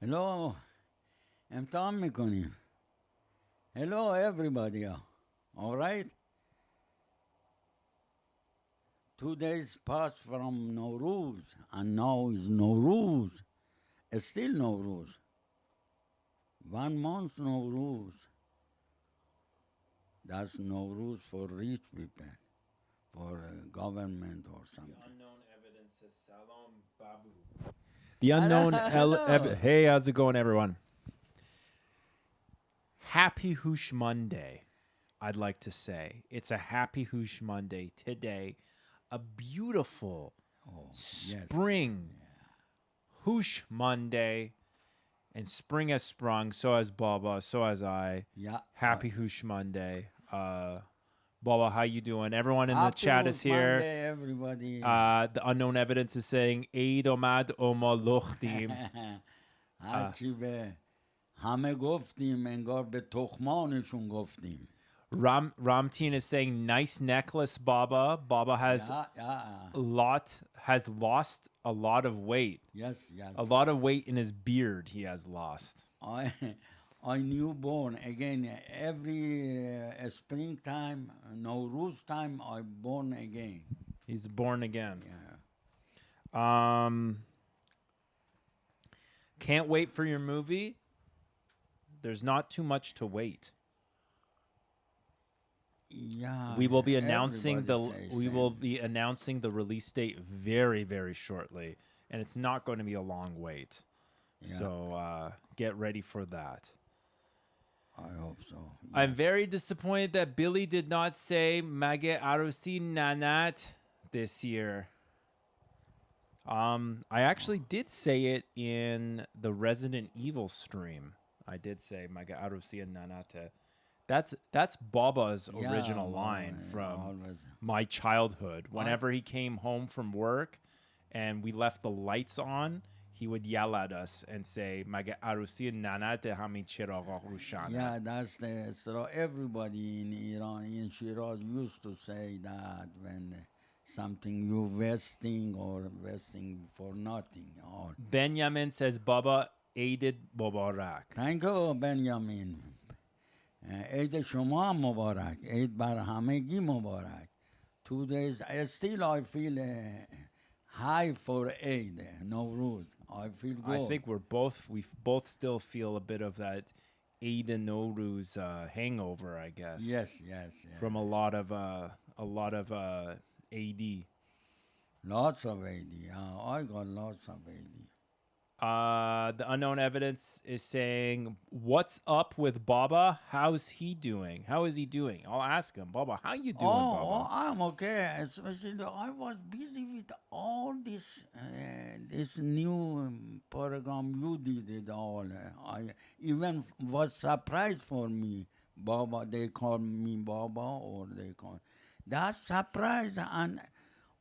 Hello, امتحان میکنیم. Hello everybody. All right? 2 days passed from Nowruz, and now is Nowruz. Still Nowruz. 1 month Nowruz. That's Nowruz for rich people, for government or something. The unknown evidence says Salam Babu. The unknown Hello. Hey, how's it going, everyone? Happy Houshmonday, I'd like to say. It's a happy Houshmonday today. A beautiful spring Houshmonday. And spring has sprung, so has Baba, so has I. Yeah. Happy Houshmonday. Baba, how you doing? Everyone in the Happy chat is here. Monday, everybody. The unknown evidence is saying Eid Omad Omalochdim. هرچی به همه گفتیم انگار به تخمانشون گفتیم. Ramteen is saying nice necklace, Baba. Baba has lost a lot of weight. Yes. A lot of weight in his beard he has lost. I newborn again every springtime, Nowruz time. I born again. He's born again. Yeah. Can't wait for your movie. There's not too much to wait. Yeah. We will be announcing the release date very, very shortly, and it's not going to be a long wait. Yeah. So get ready for that. I hope so. Yes. I'm very disappointed that Billy did not say Mage Arusi Nanat this year. I actually did say it in the Resident Evil stream. I did say Mage Arusi Nanate. That's Baba's original line from my childhood. Whenever he came home from work and we left the lights on, he would yell at us and say, "Mage arusi nanate hami chiragha rushana." Yeah, that's the so everybody in Iran, in Shiraz, used to say that when something you wasting or wasting for nothing. Or Benjamin says, "Baba Eid Mubarak." Thank you, Benjamin. عید شما هم مبارک. عید بر همگی مبارک. 2 days. Still I feel high for Eid, Nowruz. I feel good. I think we both still feel a bit of that Eid Nowruz hangover, I guess. Yes. From a lot of AD. Lots of AD. I got lots of AD. The unknown evidence is saying, "What's up with Baba? How's he doing? How is he doing?" I'll ask him, "Baba, how you doing, Baba?" I'm okay. Especially I was busy with all this this new program you did it all. I even was surprised for me. Baba, they call me Baba, or they call that surprise, and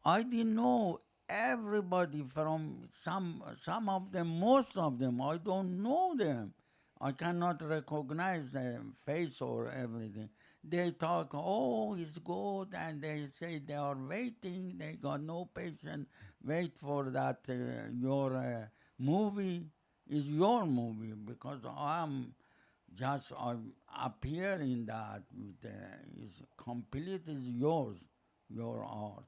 I didn't know everybody from some of them, most of them. I don't know them. I cannot recognize their face or everything. They talk, oh, it's good, and they say they are waiting. They got no patience. Wait for that your movie is your movie, because I appear in that. It's complete is yours, your art.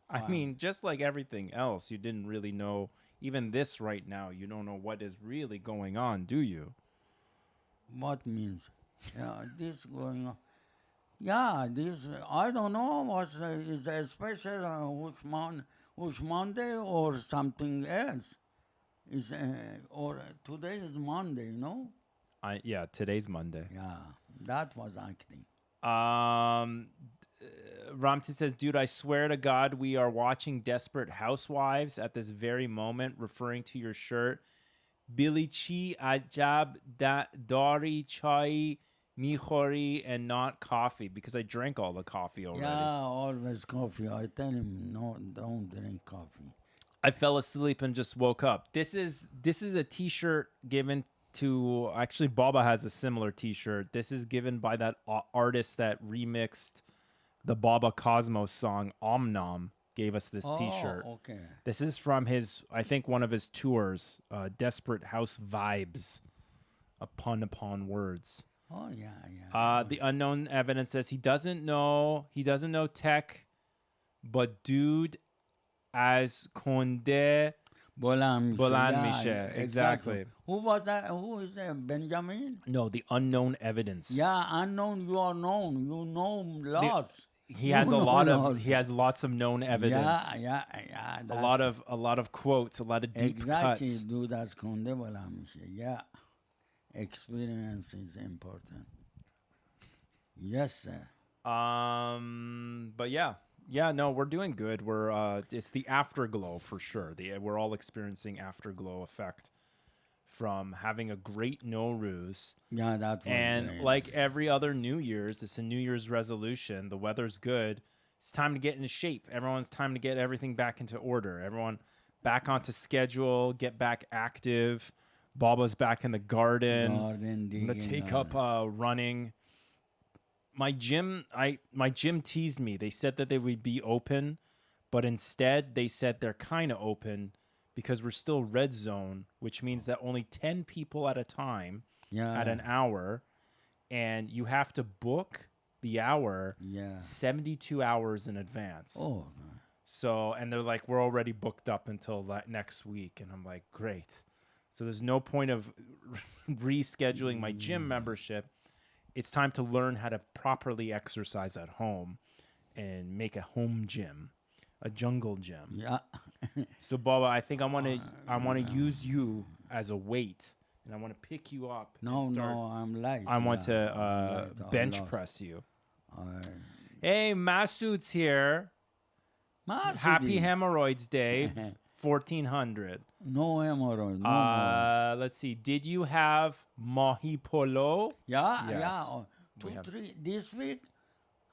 I mean, just like everything else, you didn't really know. Even this right now, you don't know what is really going on, do you? What means? Yeah, this going on. Yeah, this, I don't know what is a special Houshmonday or something else. Is or today is Monday, no? Yeah, today's Monday. Yeah, that was acting. Ramtin says, "Dude, I swear to God, we are watching Desperate Housewives at this very moment," referring to your shirt. Billy Chi ajab dari chai mikhori, and not coffee, because I drank all the coffee already. Yeah, always coffee. I tell him, no, don't drink coffee. I fell asleep and just woke up. This is a T-shirt given to, actually Baba has a similar T-shirt. This is given by that artist that remixed the Baba Cosmos song Om Nom. gave us this T-shirt. Okay. This is from his, I think, one of his tours, Desperate House Vibes, a pun upon words. Oh yeah. The unknown evidence says he doesn't know tech, but dude as Conde Bolan Michel. Exactly. Who was that? Who is that? Benjamin? No, the unknown evidence. Yeah, unknown. You are known. You know lots. He has he has lots of known evidence. Yeah. A lot of quotes, a lot of deep cuts. Dude as Conde Bolan Michel. Yeah. Experience is important. Yes, sir. But no, we're doing good. We're it's the afterglow for sure. We're all experiencing afterglow effect from having a great Nowruz. Yeah, that was and great. Like every other New Year's, it's a New Year's resolution. The weather's good. It's time to get into shape. Everyone's time to get everything back into order. Everyone back onto schedule, get back active. Baba's back in the garden. I'm gonna take up running. My gym teased me. They said that they would be open, but instead they said they're kind of open because we're still red zone, which means that only 10 people at a time at an hour, and you have to book the hour 72 hours in advance. Oh. So, and they're like, we're already booked up until next week, and I'm like, great. So there's no point of rescheduling my gym membership. It's time to learn how to properly exercise at home and make a home gym, a jungle gym. Yeah. So Baba, I think I want to use you as a weight, and I want to pick you up. No, I'm light. I want to bench press you. Hey, Masood's here. Happy Hemorrhoids Day, 1400. No hemorrhoid. No. Let's see. Did you have mahi polo? Yeah. We 2, have 3. This week,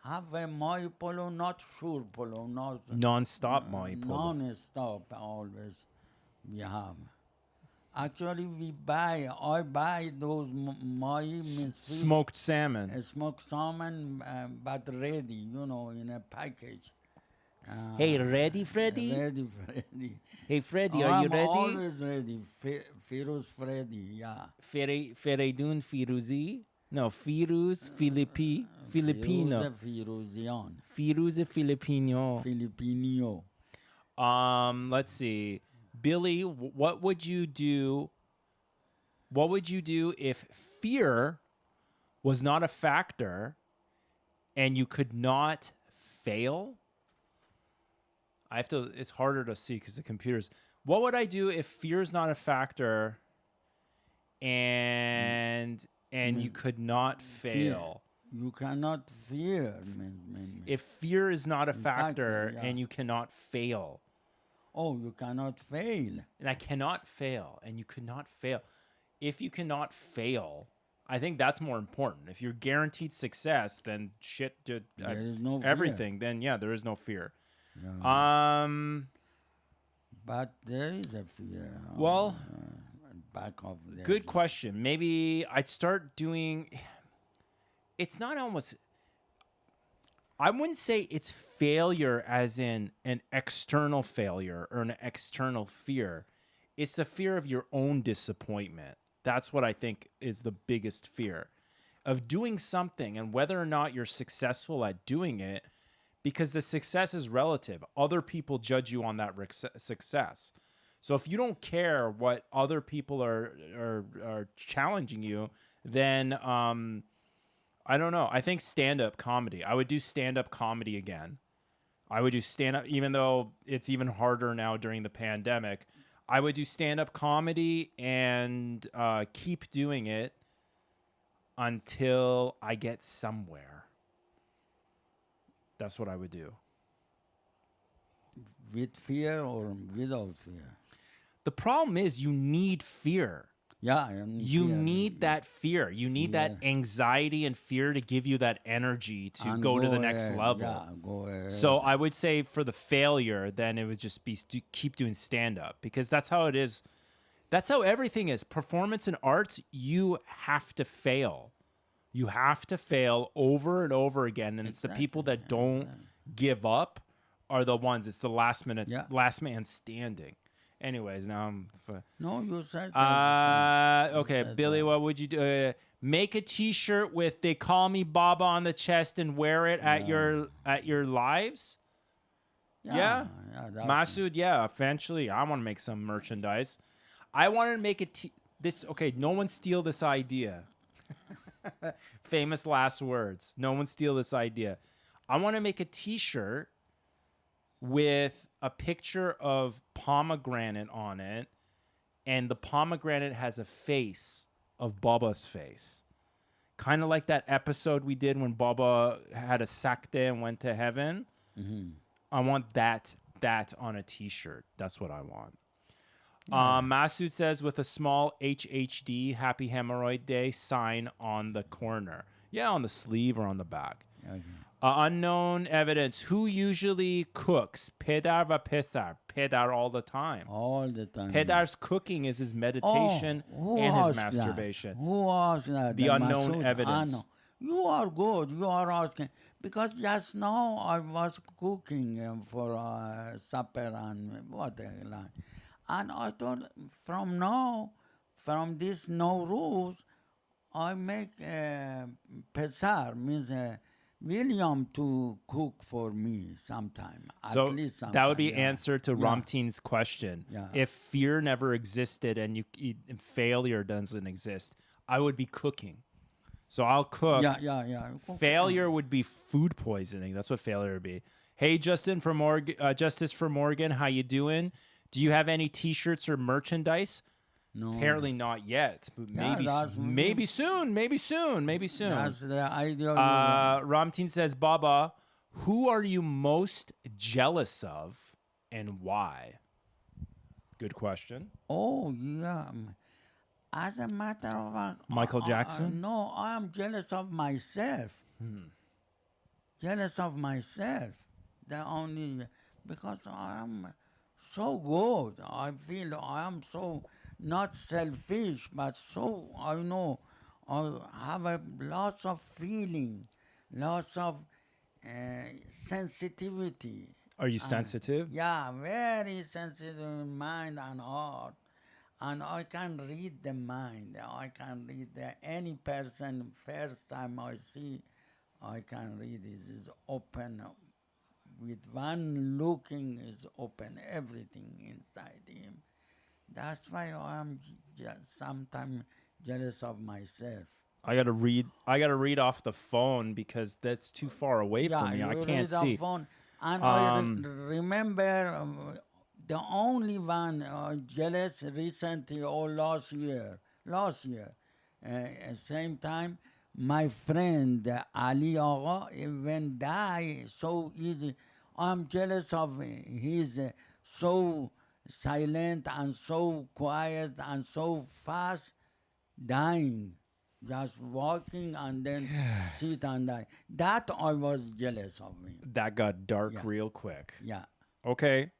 have a mahi polo, not sure polo, not non-stop mahi polo. Non-stop always we have. Actually, I buy those mahi smoked salmon. Smoked salmon, but ready, in a package. Hey, ready, Freddy? Ready, Freddy. Hey, Freddy, are you ready? I'm always ready. Firuz Freddy, yeah. Feredun Firuzi? No, Firuz Filipino. Firuzian. Firuz Filipino. Filipino. Let's see. Billy, what would you do? What would you do if fear was not a factor and you could not fail? It's harder to see because the computer's. What would I do if fear is not a factor and you could not fail? You cannot fear. If fear is not a factor and you cannot fail. Oh, you cannot fail. And I cannot fail and you could not fail. If you cannot fail, I think that's more important. If you're guaranteed success, then there is no everything. Then there is no fear. Yeah. But there is a fear. Well, back of there. Good question. Maybe I'd start doing. It's not almost. I wouldn't say it's failure as in an external failure or an external fear. It's the fear of your own disappointment. That's what I think is the biggest fear of doing something and whether or not you're successful at doing it, because the success is relative. Other people judge you on that success. So if you don't care what other people are challenging you, then I don't know. I think stand-up comedy. I would do stand-up comedy again. I would do stand-up, even though it's even harder now during the pandemic. I would do stand-up comedy and keep doing it until I get somewhere. That's what I would do. With fear or without fear? The problem is you need fear. Yeah. You need that fear. You need that anxiety and fear to give you that energy to go to the next level. Yeah, go ahead. So I would say for the failure, then it would just be keep doing stand-up, because that's how it is. That's how everything is. Performance and arts, you have to fail. You have to fail over and over again. And it's the people that don't give up are the ones. It's the last minutes, Yeah. last man standing. Anyways, now I'm. No, you said Okay, said Billy, that. what would you do? Make a T-shirt with "They call me Baba" on the chest and wear it at your lives. Yeah, that's Masood. Yeah, eventually, I want to make some merchandise. I want to make this. Okay, no one steal this idea. Famous last words. No one steal this idea. I want to make a T-shirt with a picture of pomegranate on it, and the pomegranate has a face of Baba's face. Kind of like that episode we did when Baba had a sakte and went to heaven. Mm-hmm. I want that on a T-shirt. That's what I want. Masood says with a small HHD Happy Hemorrhoid Day sign on the corner. Yeah, on the sleeve or on the back. Okay. Unknown evidence. Who usually cooks? Pedar va pesar. Pedar all the time. All the time. Pedar's cooking is his meditation and his masturbation. Who asked that? The unknown Masood? evidence. You are good. You are asking. Because just now I was cooking for supper and whatever. And I thought from this no rules, I make pesar, means William to cook for me sometime. So at least sometime, that would be answer to Yeah. Ramteen's question. Yeah. If fear never existed and failure doesn't exist, I would be cooking. So I'll cook. Yeah. Failure would be food poisoning. That's what failure would be. Hey, Justice for Morgan, how you doing? Do you have any T-shirts or merchandise? No. Apparently not yet, but Yeah, maybe soon. That's the idea. Ramteen says, Baba, who are you most jealous of and why? Good question. Oh, yeah. As a matter of fact, Michael Jackson? No, I am jealous of myself. Jealous of myself. The only because I am so good. I feel I am so not selfish, but so I know I have lots of feeling, lots of sensitivity. Are you sensitive? Yeah, very sensitive in mind and heart. And I can read the mind. I can read any person first time I see, I can read it. It's open. With one looking is open everything inside him. That's why I'm sometimes jealous of myself. I gotta read off the phone because that's too far away from me. I can't see. Phone. And I remember the only one jealous recently or last year, same time, my friend Ali Agha even die so easy. I'm jealous of his so silent and so quiet and so fast dying. Just walking and then sit and die. That I was jealous of him. That got dark real quick. Yeah. Okay.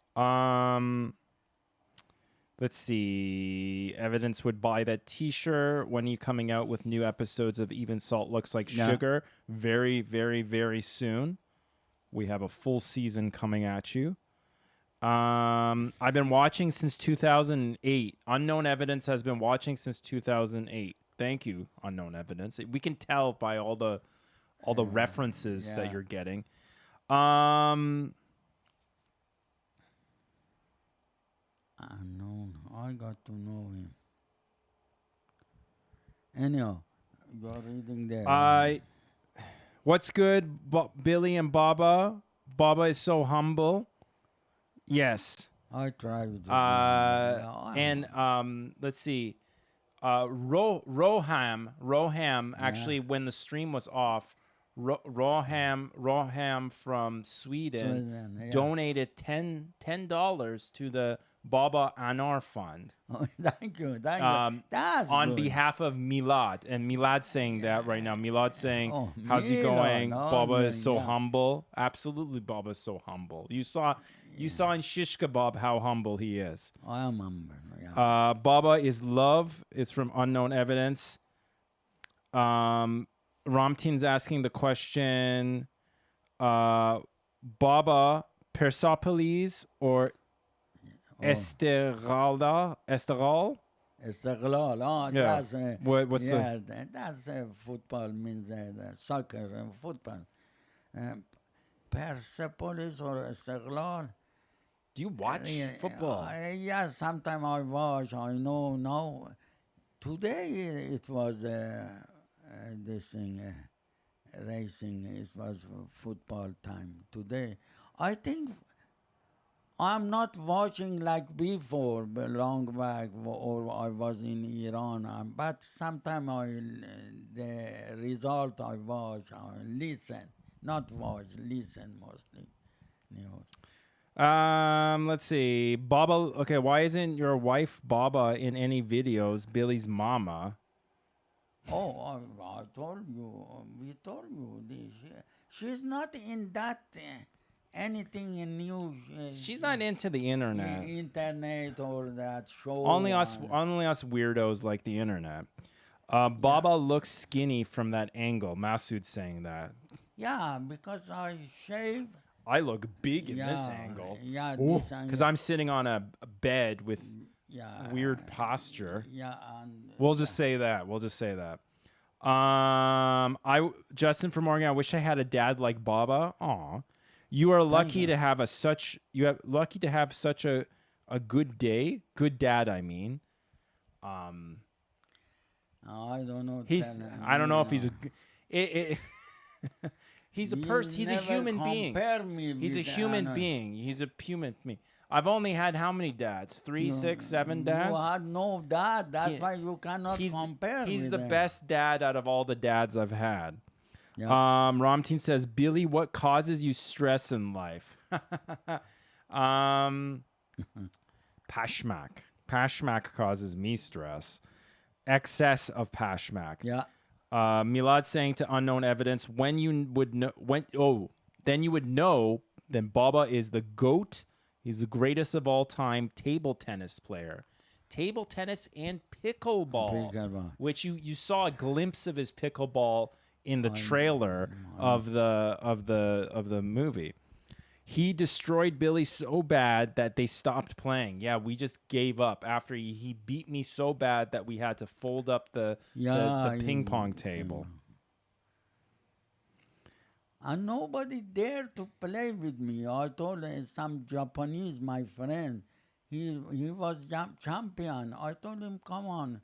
Let's see. Evidence would buy that T-shirt. When are you coming out with new episodes of Even Salt Looks Like Sugar? Very, very, very soon. We have a full season coming at you. I've been watching since 2008. Unknown Evidence has been watching since 2008. Thank you, Unknown Evidence. We can tell by all the references that you're getting. Unknown. I got to know him. Anyhow, you're reading there. What's good, Billy and Baba? Baba is so humble. Yes. I tried. Let's see. Roham, actually, when the stream was off, Roham from Sweden donated $10 to the Baba Anar Fund. Oh, thank you. That's on good. behalf of Milad. And Milad's saying that right now. Milad's saying, how's he going? Baba is so humble. Absolutely, Baba is so humble. You saw in Shish Kebab how humble he is. I am humble. Yeah. Baba is love. It's from Unknown Evidence. Ramteen's asking the question, Baba Persepolis or Esterol? Istiqlal. Oh, Yeah. that's What's yeah, that's football means soccer football. Persepolis or Istiqlal. do you watch Yeah, football? yeah, sometimes I watch. I know now. Today it was this thing racing. It was football time today. I think I'm not watching like before, but long back, or I was in Iran. But sometimes the result I watch, I listen, not watch, listen mostly. News. Let's see. Baba. Okay, why isn't your wife Baba in any videos? Billy's mama. Oh, I told you, we told you this. She's not in that anything in news. She's not into the internet. Internet or that show. Only us weirdos like the internet. Baba looks skinny from that angle. Masood's saying that. Yeah, because I shave. I look big in this angle. Yeah, this angle. Because I'm sitting on a bed with weird posture. Yeah, and We'll just say that. Justin from Oregon. I wish I had a dad like Baba. Aw, you are lucky to have such a good day. Good dad, I mean. I don't know. I don't know if he's a. He's a person. He's a human being. He's a human being. He's a human being. I've only had how many dads? 3, 6, 7 dads? You had no dad. That's why you cannot compare. He's the best dad out of all the dads I've had. Yeah. Ramteen says, Billy, what causes you stress in life? Pashmak. Pashmak causes me stress. Excess of Pashmak. Yeah. Milad saying to Unknown Evidence, then you would know, then Baba is the GOAT. He's the greatest of all time table tennis player. Table tennis and pickleball. Which you saw a glimpse of his pickleball in the trailer of the movie. He destroyed Billy so bad that they stopped playing. Yeah, we just gave up after he beat me so bad that we had to fold up the ping pong table. And nobody dared to play with me. I told some Japanese, my friend, he was champion. I told him, come on,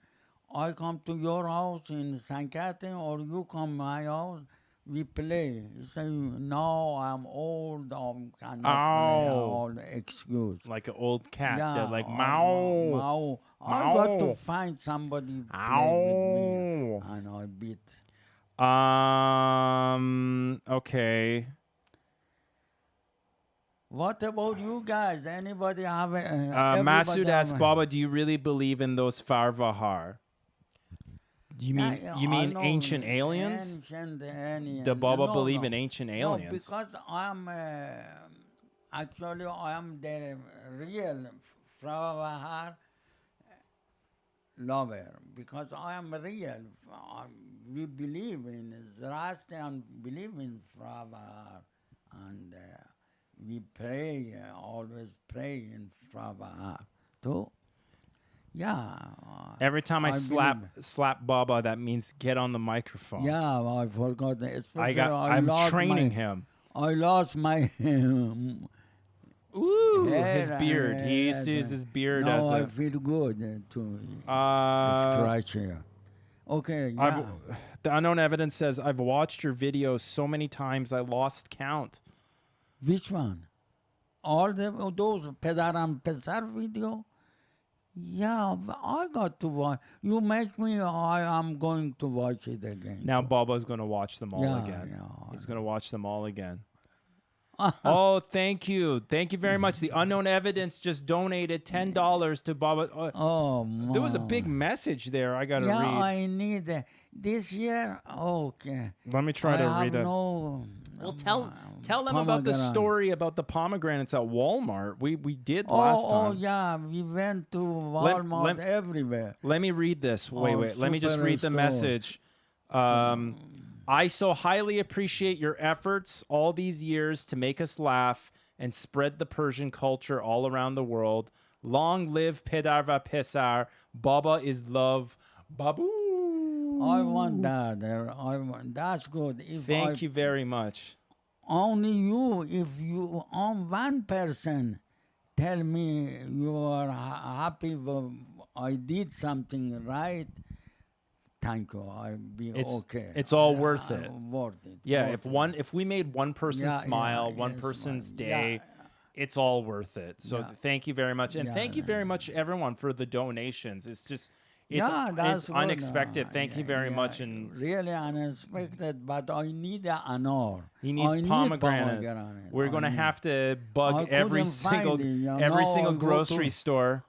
I come to your house in St. Catherine or you come my house, we play. He said, no, I'm old, I cannot play. All excuse. Like an old cat. Yeah, They're like, meow. Meow. I got to find somebody play with me. And I beat. Okay. What about you guys? Anybody have a... Masood asks, Baba, do you really believe in those Farvahar? You mean ancient aliens? Ancient aliens. Does Baba believe in ancient aliens? No, because I'm... actually, I am the real Farvahar lover. Because I am real. We believe in Zoroastrian, believe in Farvahar. And... we pray, always pray in Farvahar too. Yeah. Every time I slap Baba, that means get on the microphone. Yeah, I forgot. I'm training him. I lost my his beard. He used to use his beard as I feel good to scratch here. Okay, yeah. The Unknown Evidence says, I've watched your videos so many times I lost count. Which one? All those Pedaram Pesar video? Yeah, I got to watch. You make me, I am going to watch it again. Now Baba's going to watch them all again. Yeah, he's going to watch them all again. Oh, thank you. Thank you very much. The Unknown Evidence just donated $10 to Baba. There was a big message there I got to read. Yeah, I need this year. Okay. Let me try to read it. Well, tell them about the story about the pomegranates at Walmart. We did last time. Oh, yeah. We went to Walmart everywhere. Let me read this. Wait. Let me just read the message. I so highly appreciate your efforts all these years to make us laugh and spread the Persian culture all around the world. Long live Pedar va Pesar. Baba is love. Babu. I want that. That's good. Thank you very much. Only you, if you on one person tell me you are happy I did something right, thank you. I'll be okay. It's all worth it. Worth it. Yeah, worth if we made one person smile, one person's day, it's all worth it. So thank you very much. And thank you very much everyone for the donations. It's just it's unexpected. Thank you very much. And really unexpected, but I need an honor. He needs pomegranates. We're gonna have to bug every single grocery store.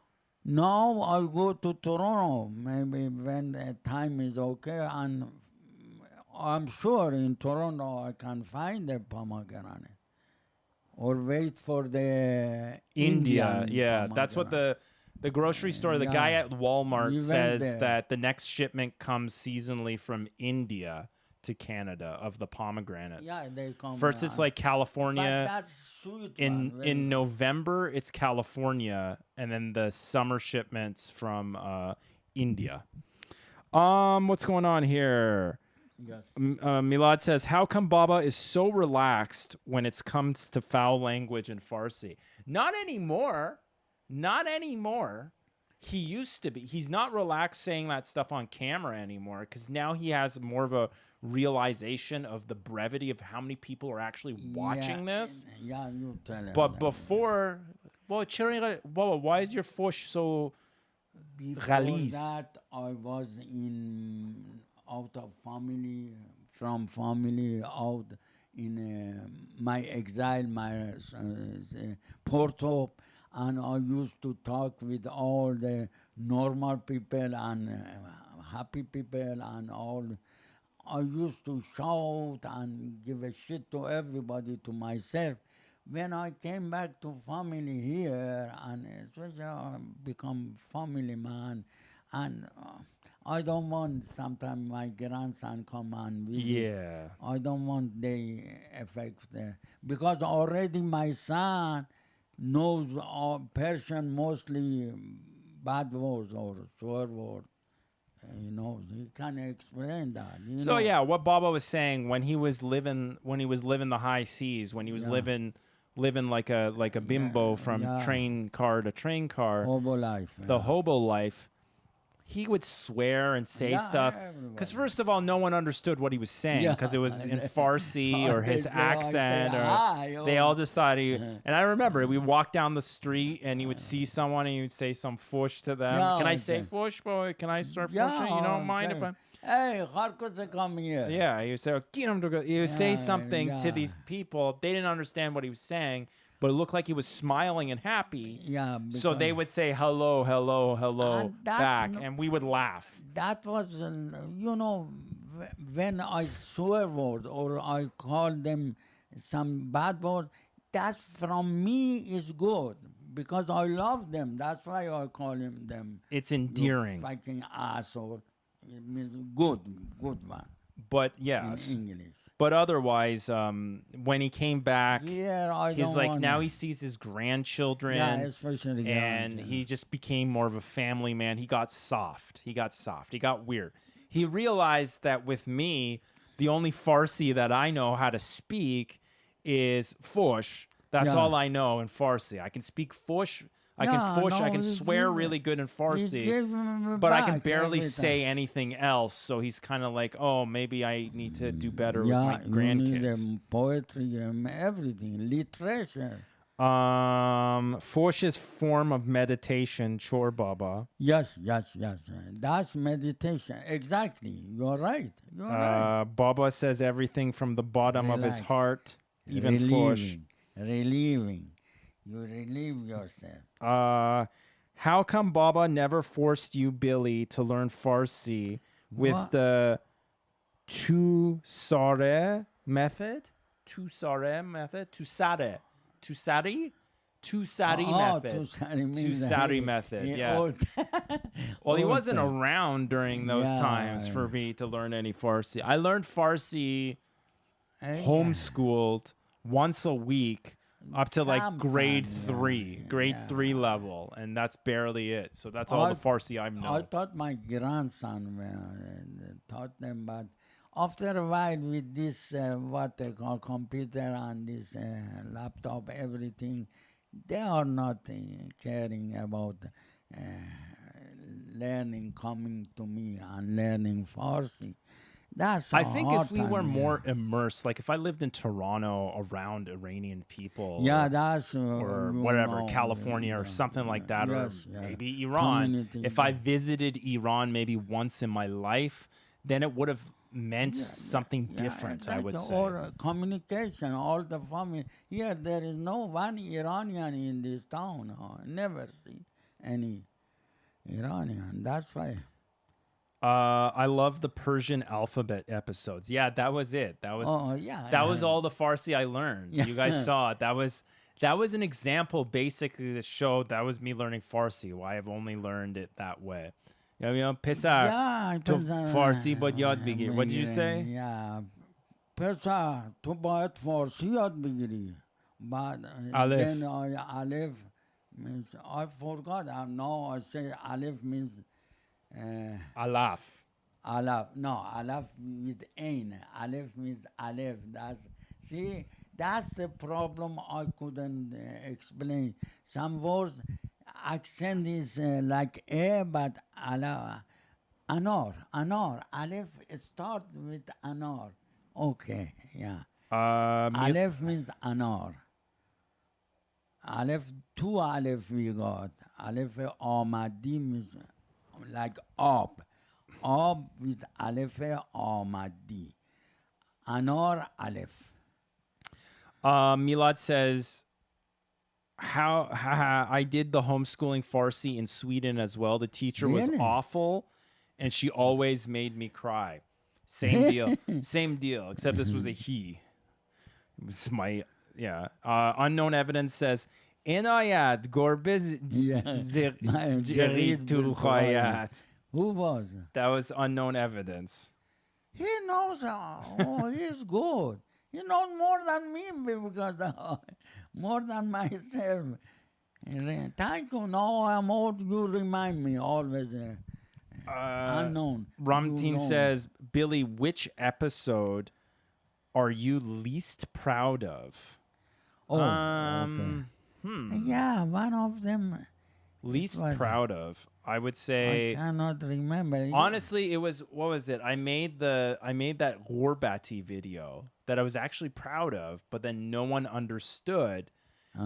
Now I go to Toronto, maybe when the time is okay, and I'm sure in Toronto I can find the pomegranate. Or wait for the India. Yeah, that's what the grocery store, the guy at Walmart says that the next shipment comes seasonally from India to Canada of the pomegranates. Yeah, they come. First, it's like California. But that's sweet in November, it's California, and then the summer shipments from India. What's going on here? Yes. Milad says, how come Baba is so relaxed when it comes to foul language in Farsi? Not anymore. Not anymore. He used to be. He's not relaxed saying that stuff on camera anymore because now he has more of a realization of the brevity of how many people are actually watching this. Yeah, you tell him. But before, Baba, why is your fosh so Before that, I was out of family, from family, out in my exile, my Porto. And I used to talk with all the normal people and happy people and all. I used to shout and give a shit to everybody, to myself. When I came back to family here, and especially I become family man, and I don't want sometimes my grandson come and visit. Yeah. I don't want the effect there. Because already my son knows Persian, mostly bad words or swear words. He can explain that. Yeah, what Baba was saying when he was living the high seas, when he was living like a bimbo from train car to train car, hobo life, the hobo life. He would swear and say stuff because first of all, no one understood what he was saying because it was in Farsi or his accent, or they all just thought he. And I remember we walked down the street and he would see someone and he would say some fush to them. Can I say fush, boy? Can I start fushing? You don't mind if I? Hey, Kharkos, come here. Yeah, he would say, he would say something to these people. They didn't understand what he was saying, but it looked like he was smiling and happy. Yeah. So they would say hello, hello, hello back, and we would laugh. That was, when I swear words or I call them some bad words, that from me is good because I love them. That's why I call them. It's endearing. Fucking asshole. It means good one. But yes. In English. But otherwise, when he came back, he's like, now he sees his grandchildren. Yeah, especially and he just became more of a family man. He got soft. He got weird. He realized that with me, the only Farsi that I know how to speak is Fosh. That's all I know in Farsi. I can speak Fosh. I can swear really good in Farsi, but I can barely say anything else. So he's kind of like, oh, maybe I need to do better with my grandkids. You need poetry, everything, literature. Fosh's form of meditation, Chor Baba. Yes. That's meditation. Exactly. You're right. Baba says everything from the bottom of his heart, even Fosh. Relieving. You relieve yourself. How come Baba never forced you, Billy, to learn Farsi with the Tu-sare method? Tu-sare method? Tu-sari? Tu-sari method. Tu-sari method, yeah. Well, he wasn't around during those times for me to learn any Farsi. I learned Farsi homeschooled once a week up to like Some grade kind, three, grade yeah. 3 level, and that's barely it. So that's all the Farsi I know. I taught my grandson taught them, but after a while with this what they call computer and this laptop, everything, they are not caring about uh, learning, coming to me and learning Farsi. That's I a think hard if we time, were more immersed, like if I lived in Toronto around Iranian people, yeah, that's or you whatever, know, California or something like that, or yes, yeah. maybe Iran. Community, If I visited Iran maybe once in my life, then it would have meant something different, I would say. Or communication, all the family. Here, there is no one Iranian in this town. Never see any Iranian. That's why. I love the Persian alphabet episodes. Yeah, that was it. That was was all the Farsi I learned. Yeah. You guys saw it. That was an example basically that showed that was me learning Farsi. Why I've only learned it that way. Pesar to Farsi but yad bigir. What did you say? Yeah. پسر تو باید فارسی یاد بگیری. بعد Aleph. then Aleph means I forgot. Now I say Aleph means Alaf. Aleph. No, Aleph with Ain. Aleph means Aleph. That's the problem I couldn't explain. Some words accent is like A, but Anar. Aleph start with Anar. Okay, yeah. Aleph means Anar. Aleph, two Aleph we got. Aleph Ahmadi means like Ab. Ab with Aleph Ahmadi. Anar Aleph. Milad says, I did the homeschooling Farsi in Sweden as well. The teacher was awful, and she always made me cry. Same deal. Same deal, except this was a he. It was my, yeah. Unknown evidence says, Inayat Gorbiz Jeritul Khayat. Who was? That was unknown evidence. He knows, he's good. He knows more than me because more than myself. Thank you. Now I'm old. You remind me always. Unknown. Ramtin says, Billy, which episode are you least proud of? Okay. Yeah, one of them. Least proud of, I would say. I cannot remember. Honestly, it was, what was it? I made that Gorbati video that I was actually proud of, but then no one understood.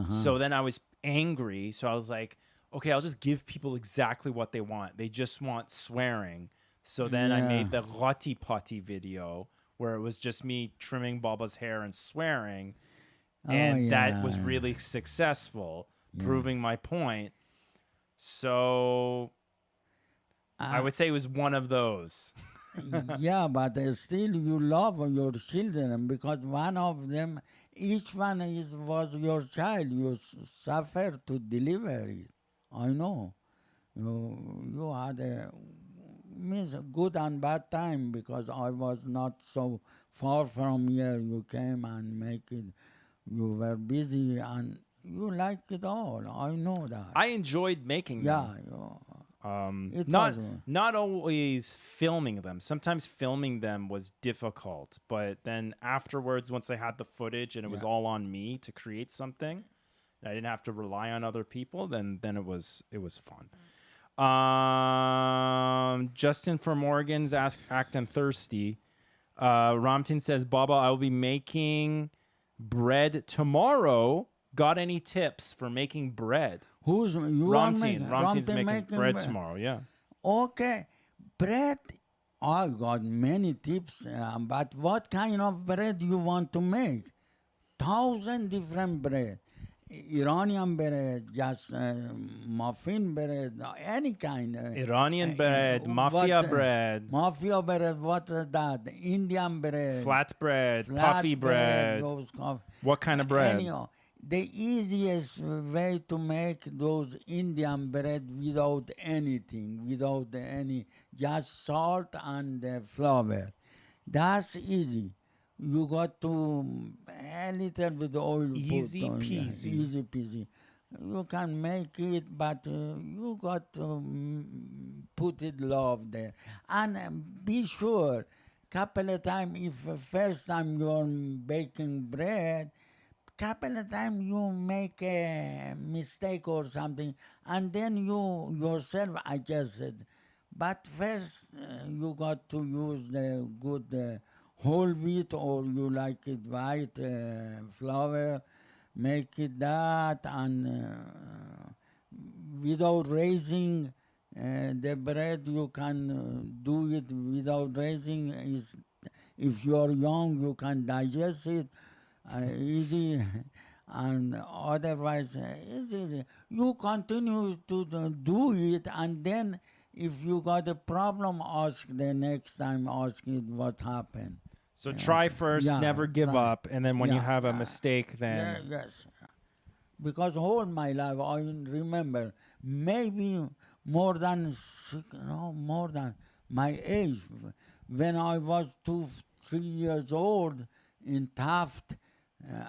So then I was angry. So I was like, okay, I'll just give people exactly what they want. They just want swearing. So then I made the Rati Pati video where it was just me trimming Baba's hair and swearing. And that was really successful, proving my point. So I would say it was one of those. Yeah, but still you love your children because one of them, each one was your child. You suffer to deliver it. I know. You had means good and bad time because I was not so far from here. You came and make it. You were busy and you like it all. I know that. I enjoyed making them. Not always filming them. Sometimes filming them was difficult, but then afterwards, once I had the footage and it was all on me to create something, I didn't have to rely on other people. Then it was fun. Justin from Morgan's acting thirsty. Ramtin says, Baba, I will be making bread tomorrow. Got any tips for making bread? Who's you? Ramtin's making bread tomorrow. Yeah. Okay, bread. I got many tips, but what kind of bread you want to make? 1,000 different bread. Iranian bread, just muffin bread, any kind. Iranian bread, mafia bread. Mafia bread, what is that? Indian bread. Flat bread, puffy bread. What kind of bread? Anyhow, the easiest way to make those Indian bread without anything, without any, just salt and flour. That's easy. You got to a little bit oil Easy put on. Yeah, peasy. easy peasy. You can make it, but you got to put it love there. And be sure, couple of times, if first time you're baking bread, couple of times you make a mistake or something, and then you yourself adjust it. But first, you got to use the good whole wheat, or you like it white flour. Make it that, and without raising the bread, you can do it without raising. If you are young, you can digest it easy, and otherwise it's easy. You continue to do it, and then if you got a problem, ask the next time. Ask it what happened. So try first, Yeah, never give try. up, and then when you Yeah, have a mistake, Yeah, then yes. Because all my life I remember maybe more than more than my age. When I was 2, 3 years old in Taft,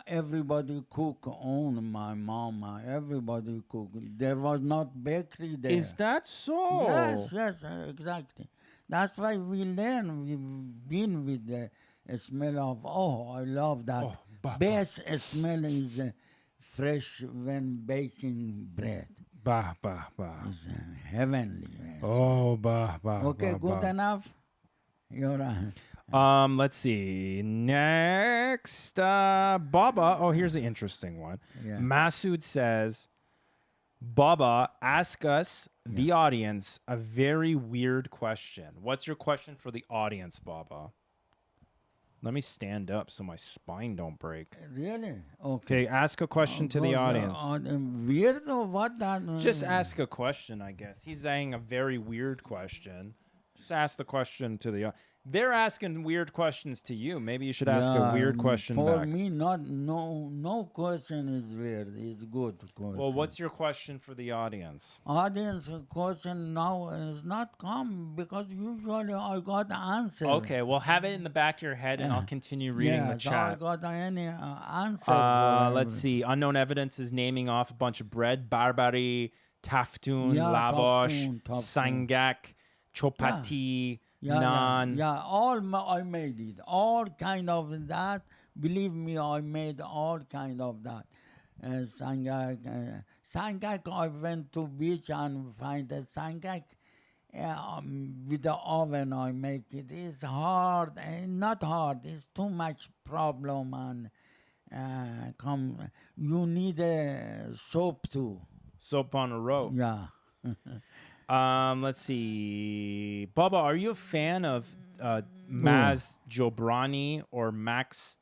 everybody cook on my mama. Everybody cook. There was not bakery there. is that so? Yes, exactly. That's why we learn. We've been with the smell of. Oh, I love that. Oh, bah, Best smell is fresh when baking bread. Bah, bah, bah. It's heavenly. Oh, bah, bah. Okay, bah, good bah. enough. You're right. Let's see. Next, Baba. Oh, here's an interesting one. Yeah. Masood says, Baba, ask us, the audience, a very weird question. What's your question for the audience, Baba? Let me stand up so my spine don't break. Really? Okay, ask a question to the audience. Weird or what? That, Just ask a question, I guess. He's saying a very weird question. Just ask the question to the. They're asking weird questions to you. Maybe you should ask a weird question for back. me, no question is weird. It's good question. Well, what's your question for the audience? Audience question now is not come because usually I got answer. Okay, well, have it in the back of your head, and I'll continue reading the So I chat. got any answer for Let's see. Unknown evidence is naming off a bunch of bread: barbari, taftun, Yeah, lavash, taftun. sangak, chopati, naan. I made it. All kind of that. Believe me, I made all kind of that. Sangak. Sangak, I went to beach and find a sangak. With the oven, I make it. It's hard. Not hard. It's too much problem and You need a soap too. Soap on a rope. Yeah. Let's see. Bubba, are you a fan of Maz Jobrani or Max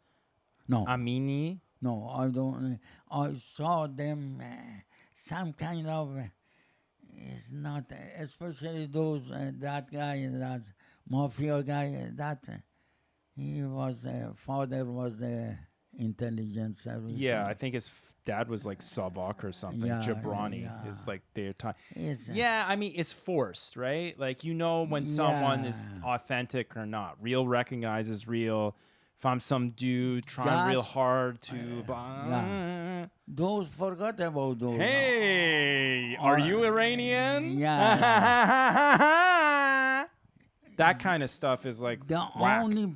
No. Amini? No, I don't. I saw them. Some kind of. It's not, especially those that guy, that mafia guy. That he was father was the intelligence service. Yeah, I think his dad was like Savak or something. Yeah, Jabrani is like their time. It's, Yeah, I mean, it's forced, right? Like, you know when someone is authentic or not. Real recognizes real. If I'm some dude trying real hard to... Those, forgot about those. Hey, are you Iranian? Yeah. That kind of stuff is like The whack. only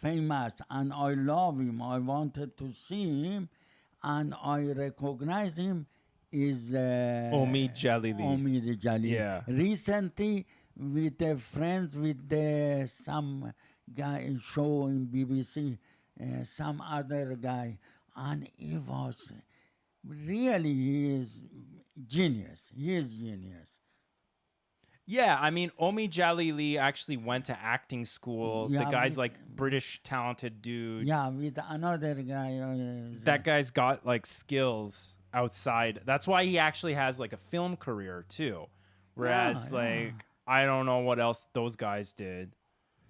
famous, and I love him, I wanted to see him, and I recognize him, is Omid Jalili. Omid Jalili. Yeah. Recently, with a friend with some guy show in BBC, some other guy, and he was really, he is genius. He is genius. Yeah, I mean, Omid Jalili actually went to acting school. Yeah, the guy's like British talented dude. Yeah, with another guy. That guy's got like skills outside. That's why he actually has like a film career too. Whereas I don't know what else those guys did.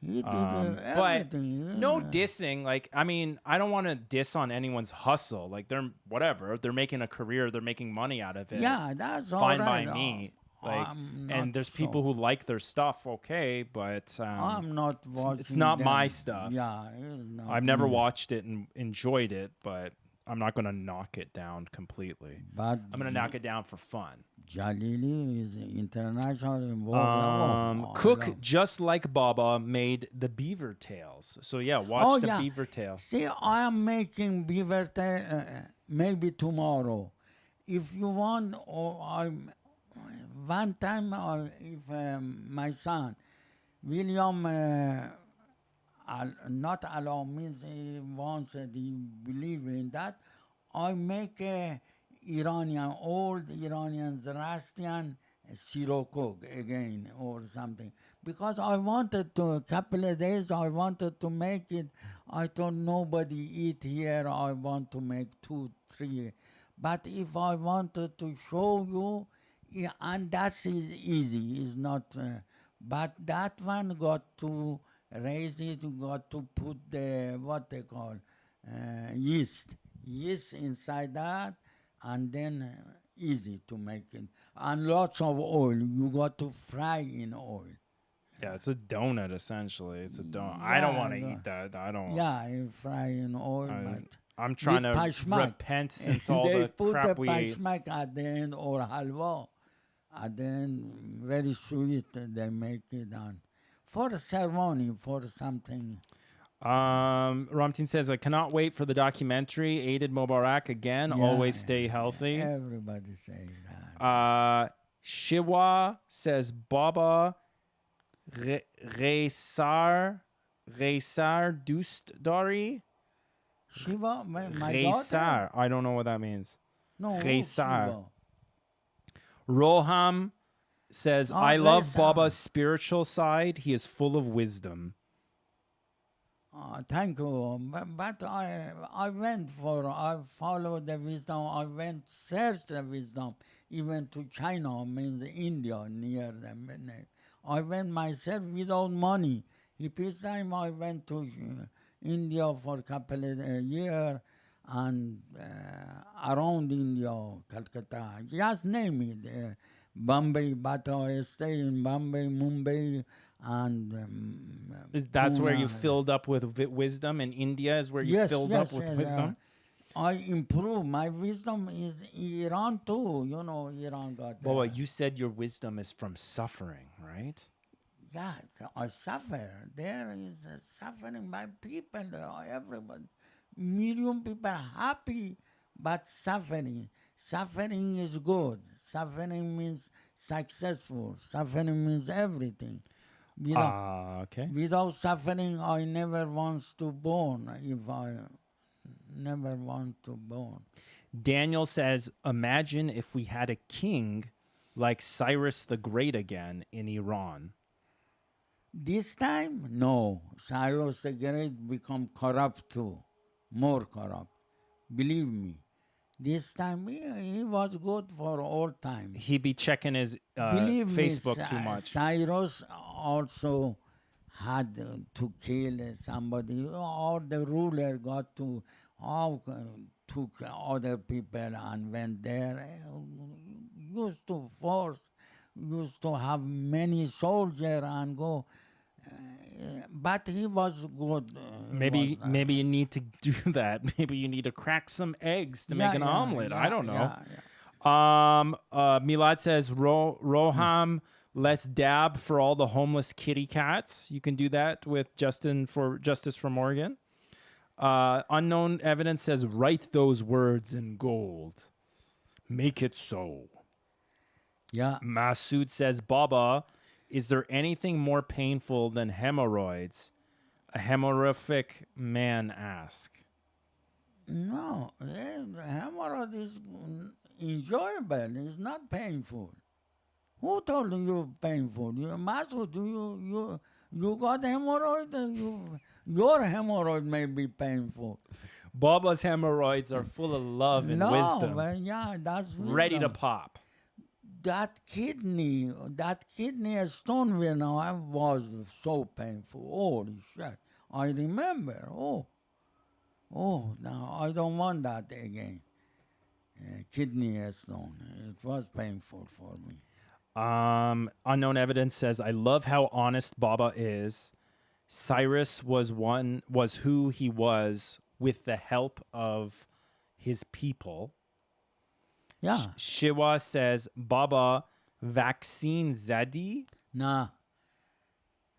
He did But everything. no dissing. Like, I mean, I don't want to diss on anyone's hustle. Like, they're whatever. They're making a career. They're making money out of it. Yeah, that's all Fine right. by me. Like, I'm and not there's so. people who like their stuff, okay, but I'm not watching it's not them. my stuff. Yeah, it's not I've never me. watched it and enjoyed it, but I'm not going to knock it down completely. But I'm going to knock it down for fun. Jalili is international involved. Oh, I Cook, love. just like Baba, made the beaver tails. So yeah, watch Oh the yeah. beaver tail. See, I am making beaver tail maybe tomorrow. If you want, or one time, if my son William not allow me, he wants, he believe in that, I make a Iranian, old Iranian Zoroastrian sirokok again or something. Because I wanted to, a couple of days, I wanted to make it. I thought nobody eat here, I want to make 2, 3. But if I wanted to show you, yeah, and that is easy, it's not, but that one got to raise it, got to put the, what they call, yeast inside that, and then easy to make it. And lots of oil. You got to fry in oil. Yeah, it's a donut essentially. It's a donut. I don't Yeah, want to eat that. I don't. yeah, you fry in oil, but I'm trying with to pashmak. repent since all They the put the crap we ate. pashmak at the end, or halwa at the end, very sweet. They make it on for a ceremony, for something. Ramtin says, I cannot wait for the documentary. Aided Mubarak again. Always stay healthy. Everybody say that. Shiwa says, Baba Resar Dustdari. Shiva, my daughter? Resar. I don't know what that means. No, Resar. Shiva. Roham says, I love Baba's spiritual side. He is full of wisdom. Thank you. But I went for, I followed the wisdom. I went search the wisdom, even to China, means India, near them. I went myself without money. Each time I went to India for a couple of years, and around India, Calcutta, just name it. Bombay, but I stay in Bombay, Mumbai, and That's where Pune. you filled up with wisdom. In India is where you filled up with wisdom. I improve. My wisdom is Iran too. You know, Iran got. Well, you said your wisdom is from suffering, right? Yeah, I suffer. There is suffering by people, everybody. Million people are happy, but suffering. Suffering is good. Suffering means successful. Suffering means everything. Okay. Without suffering, I never want to born. If I never want to born. Daniel says, imagine if we had a king like Cyrus the Great again in Iran. This time, no. Cyrus the Great become corrupt too, more corrupt. Believe me. This time, he was good for all time. He'd be checking his Facebook too much. Cyrus also had to kill somebody. All the ruler got to took other people and went there. Used to force, used to have many soldiers and go. But he was good. Maybe you need to do that. Maybe you need to crack some eggs to make an omelet. I don't know. Milad says, Roham, let's dab for all the homeless kitty cats. You can do that with Justice for Morgan. Unknown evidence says, write those words in gold. Make it so. Yeah. Masood says, Baba, is there anything more painful than hemorrhoids? A hemorrhagic man asked. No, hemorrhoid is enjoyable. It's not painful. Who told you painful? Masood, you got hemorrhoid? Your hemorrhoid may be painful. Baba's hemorrhoids are full of love and wisdom. Yeah, that's wisdom. Ready to pop. That kidney stone when I was so painful. Holy shit. I remember. Oh, now I don't want that again. Kidney stone. It was painful for me. Unknown evidence says, I love how honest Baba is. Cyrus was who he was with the help of his people. Yeah. Shiva says, Baba, vaccine Zadi? Nah.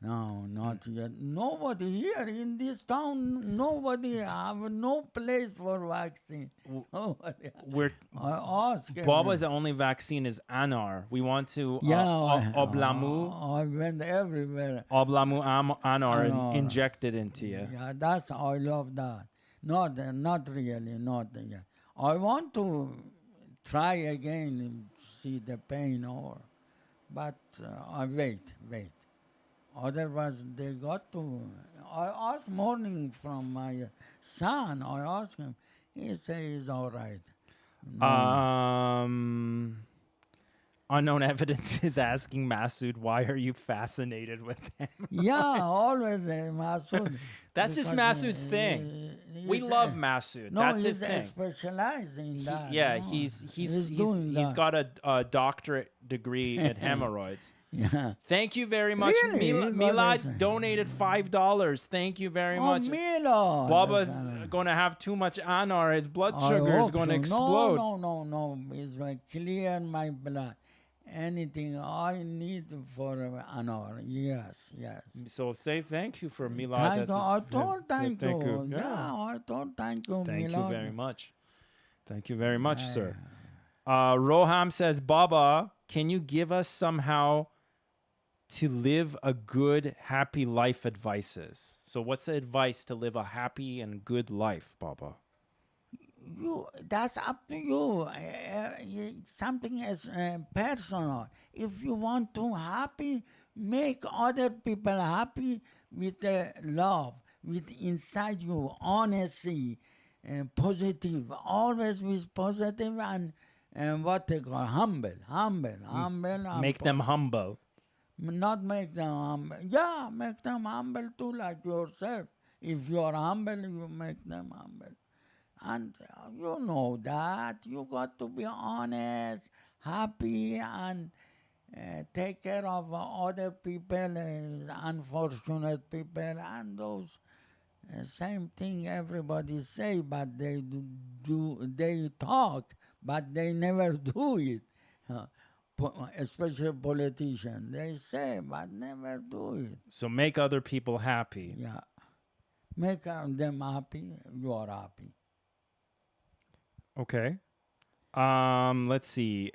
No, not yet. Nobody here in this town, nobody have no place for vaccine. Nobody. We're I ask Baba's only vaccine is Anar. We want to Oblamu I went everywhere. Anar Anar. injected into you. Yeah, I love that. Not really, not yet. I want to try again and see the pain but I wait. Otherwise, they got to. I asked morning from my son. I asked him. He says he's all right. Unknown evidence is asking Masood, why are you fascinated with them? Yeah, always Masood. That's just Masood's thing. We love Masood. No, that's he's his thing. Specialized in that. Yeah, no. he's got a doctorate degree in hemorrhoids. Yeah. Thank you very much. Really? Milad donated $5. Thank you very much. Milad. Baba's going to have too much anar. His blood sugar is going to explode. No. It's like clear my blood. Anything I need for anar. Yes. So say thank you for Milad. Thank you. I told thank you. Yeah. Yeah, I told thank you, Thank Milad. you very much. Thank you very much, sir. Roham says, Baba, can you give us somehow to live a good, happy life advices? So what's the advice to live a happy and good life, Baba? That's up to you. Something is personal. If you want to happy, make other people happy with love, with inside you, honesty, positive, always with positive and what they call humble. Make them humble. Not make them humble. Yeah, make them humble too, like yourself. If you are humble, you make them humble. And you know that. You got to be honest, happy, and take care of other people, unfortunate people, and those same thing everybody say, but they talk, but they never do it. Especially politicians, they say, but never do it. So make other people happy. Yeah. Make them happy, you are happy. Okay. Let's see.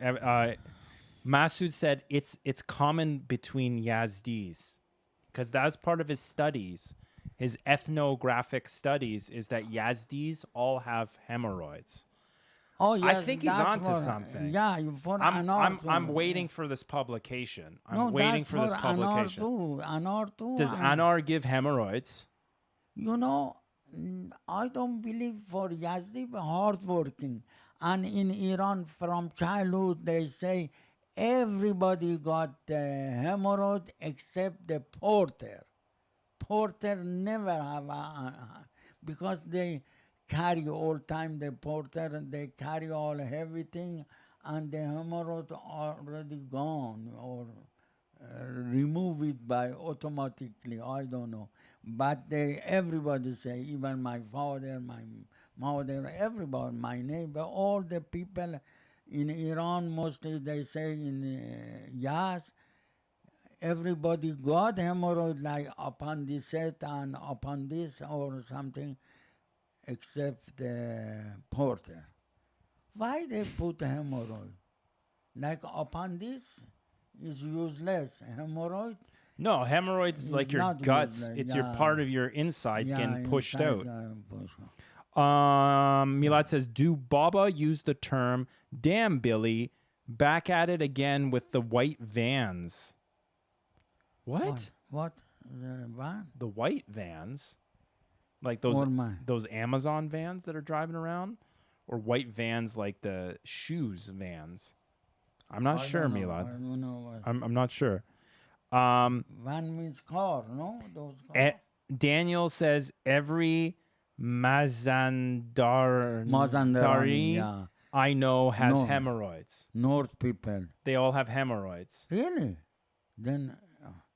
Masood said it's common between Yazdis, because that's part of his studies. His ethnographic studies is that Yazdis all have hemorrhoids. Oh, yes, I think he's onto something. Yeah, I'm waiting for this publication. I'm waiting for this publication. Anar too. Does Anar give hemorrhoids? You know, I don't believe for Yazdi, but hardworking. And in Iran, from childhood, they say everybody got hemorrhoid except the porter. Porter never have because they carry all time the porter, and they carry all everything, and the hemorrhoid already gone or remove it by automatically. I don't know. But everybody say, even my father, my mother, everybody, my neighbor, all the people in Iran, mostly they say in Yaz, everybody got hemorrhoid like appendicit and appendix or something, except the porter. Why they put hemorrhoid? Like appendix is useless. Hemorrhoid? No, hemorrhoids is like your guts. Useless. It's your part of your insides getting pushed out. Pushed out. Milad says, do Baba use the term, damn Billy, back at it again with the white vans? What? What? The van? The white vans? Like those Amazon vans that are driving around? Or white vans like the shoes vans? I'm not sure, Milad. I don't know. I'm not sure. Van means car, no? Those cars. Daniel says every Mazandari Yeah. I know has No, hemorrhoids. North people. They all have hemorrhoids. Really? Then,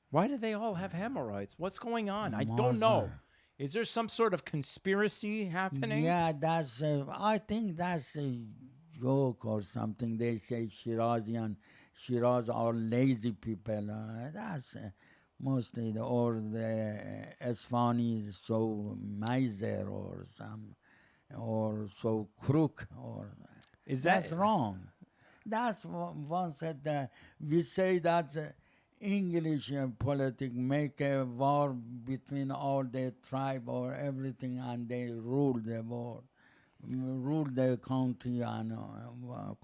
Why do they all have hemorrhoids? What's going on? I don't know. Mother. Is there some sort of conspiracy happening? Yeah, that's. I think that's a joke or something. They say Shiraz are lazy people. That's mostly or the Esfani is so miser or some or so crook or Is that that's wrong. That's one said that we say that English politic make a war between all the tribe or everything, and they rule the world, rule the country and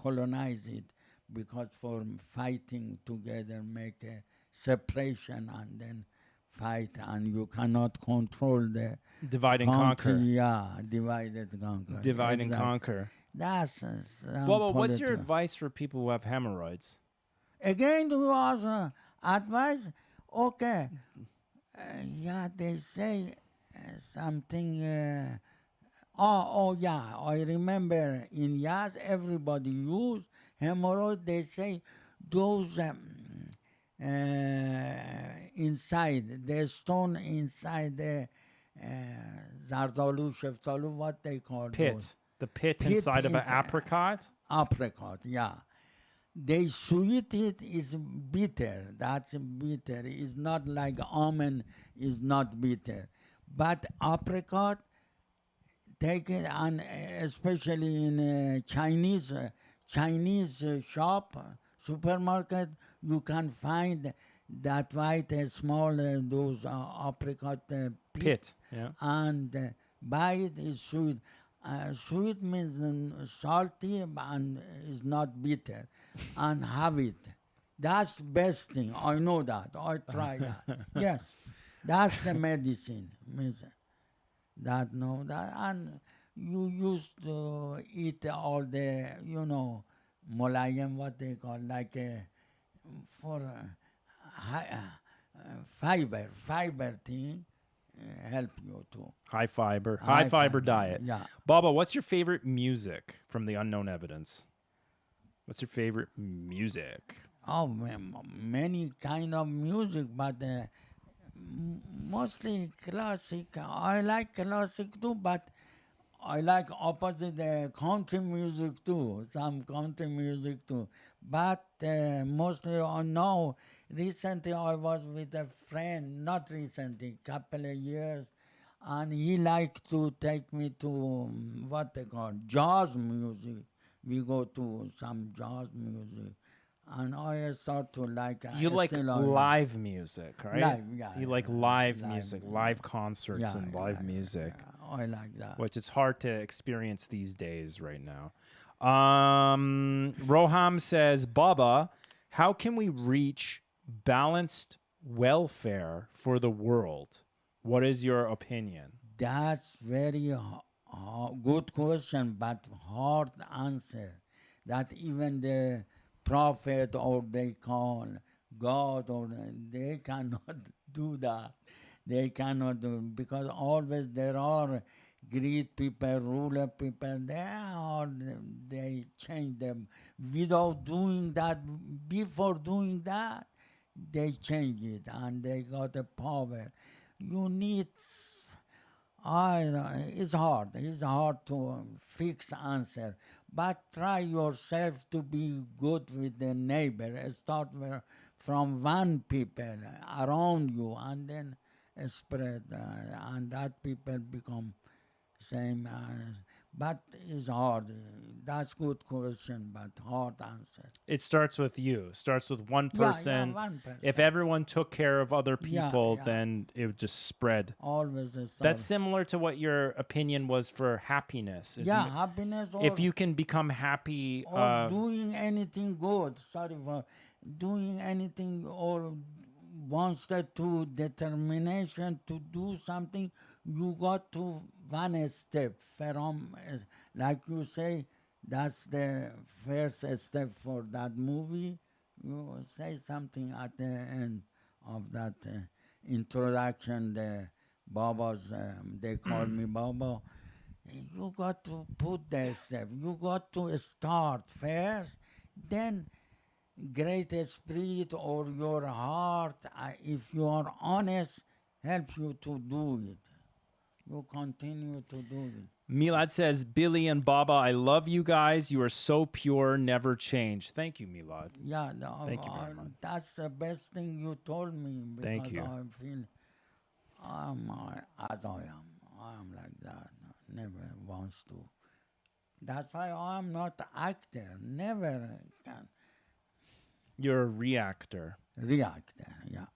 colonize it because for fighting together make a separation and then fight, and you cannot control the divide and country. conquer? Yeah, divided conquer. Divide and Exactly. conquer. That's Bubba, what's your advice for people who have hemorrhoids? again to was advice. Okay, yeah, they say something. Oh, yeah, I remember in Yaz everybody use hemorrhoid. They say those inside the stone inside the zardalu, sheftalu, what they call those Pit. The pit pit inside of an is apricot? apricot. Yeah, they sweet it is bitter. That's bitter. It's not like almond is not bitter, but apricot take it and especially in Chinese shop supermarket you can find that white small those apricot pit Pit. Yeah. and buy it is sweet. Sweet means salty and is not bitter, and have it. That's best thing. I know that. I try that. Yes, that's the medicine. Means that no that and you used to eat all the molayam what they call like for fiber thing help you too. High fiber. High High fiber fiber, diet. yeah. Baba, what's your favorite music from the unknown evidence? What's your favorite music? Oh, many kind of music, but mostly classic. I like classic too, but I like opposite country music too. Some country music too, but mostly now. Recently, I was with a friend. Not recently, couple of years, and he liked to take me to what they call jazz music. We go to some jazz music, and I start to like. You like still live music, right? Live, yeah, You like yeah, live live music, music. live concerts Yeah, and live yeah, music, I like that. which is hard to experience these days right now. Roham says, Baba, how can we reach balanced welfare for the world? What is your opinion? That's very good question, but hard answer. That even the prophet or they call God or they cannot do that. They cannot do because always there are great people, ruler people. They change them without doing that. Before doing that, they change it and they got the power. You need it's hard. It's hard to fix answer. But try yourself to be good with the neighbor. Start from one people around you, and then spread, and that people become same. But it's hard. That's good question, but hard answer. It starts with you. Starts with one Yeah, person. one person. If everyone took care of other Yeah, people, yeah. then it would just spread. Always the That's similar to what your opinion was for happiness. happiness. If you can become happy, Or doing anything good. Sorry for doing anything or wants that to determination to do something. You got to one step from, like you say, that's the first step for that movie. You say something at the end of that introduction. The Baba's, they call me Baba. You got to put that step. You got to start first, then Great Spirit or your heart, if you are honest, helps you to do it. You continue to do it. Milad says, Billy and Baba, I love you guys. You are so pure, never change. Thank you, Milad. Yeah, Thank you very much. that's the best thing you told me Thank because you. I feel I'm as I am. I'm like that. Never wants to. That's why I'm not actor. Never can You're a reactor. reactor. Yeah.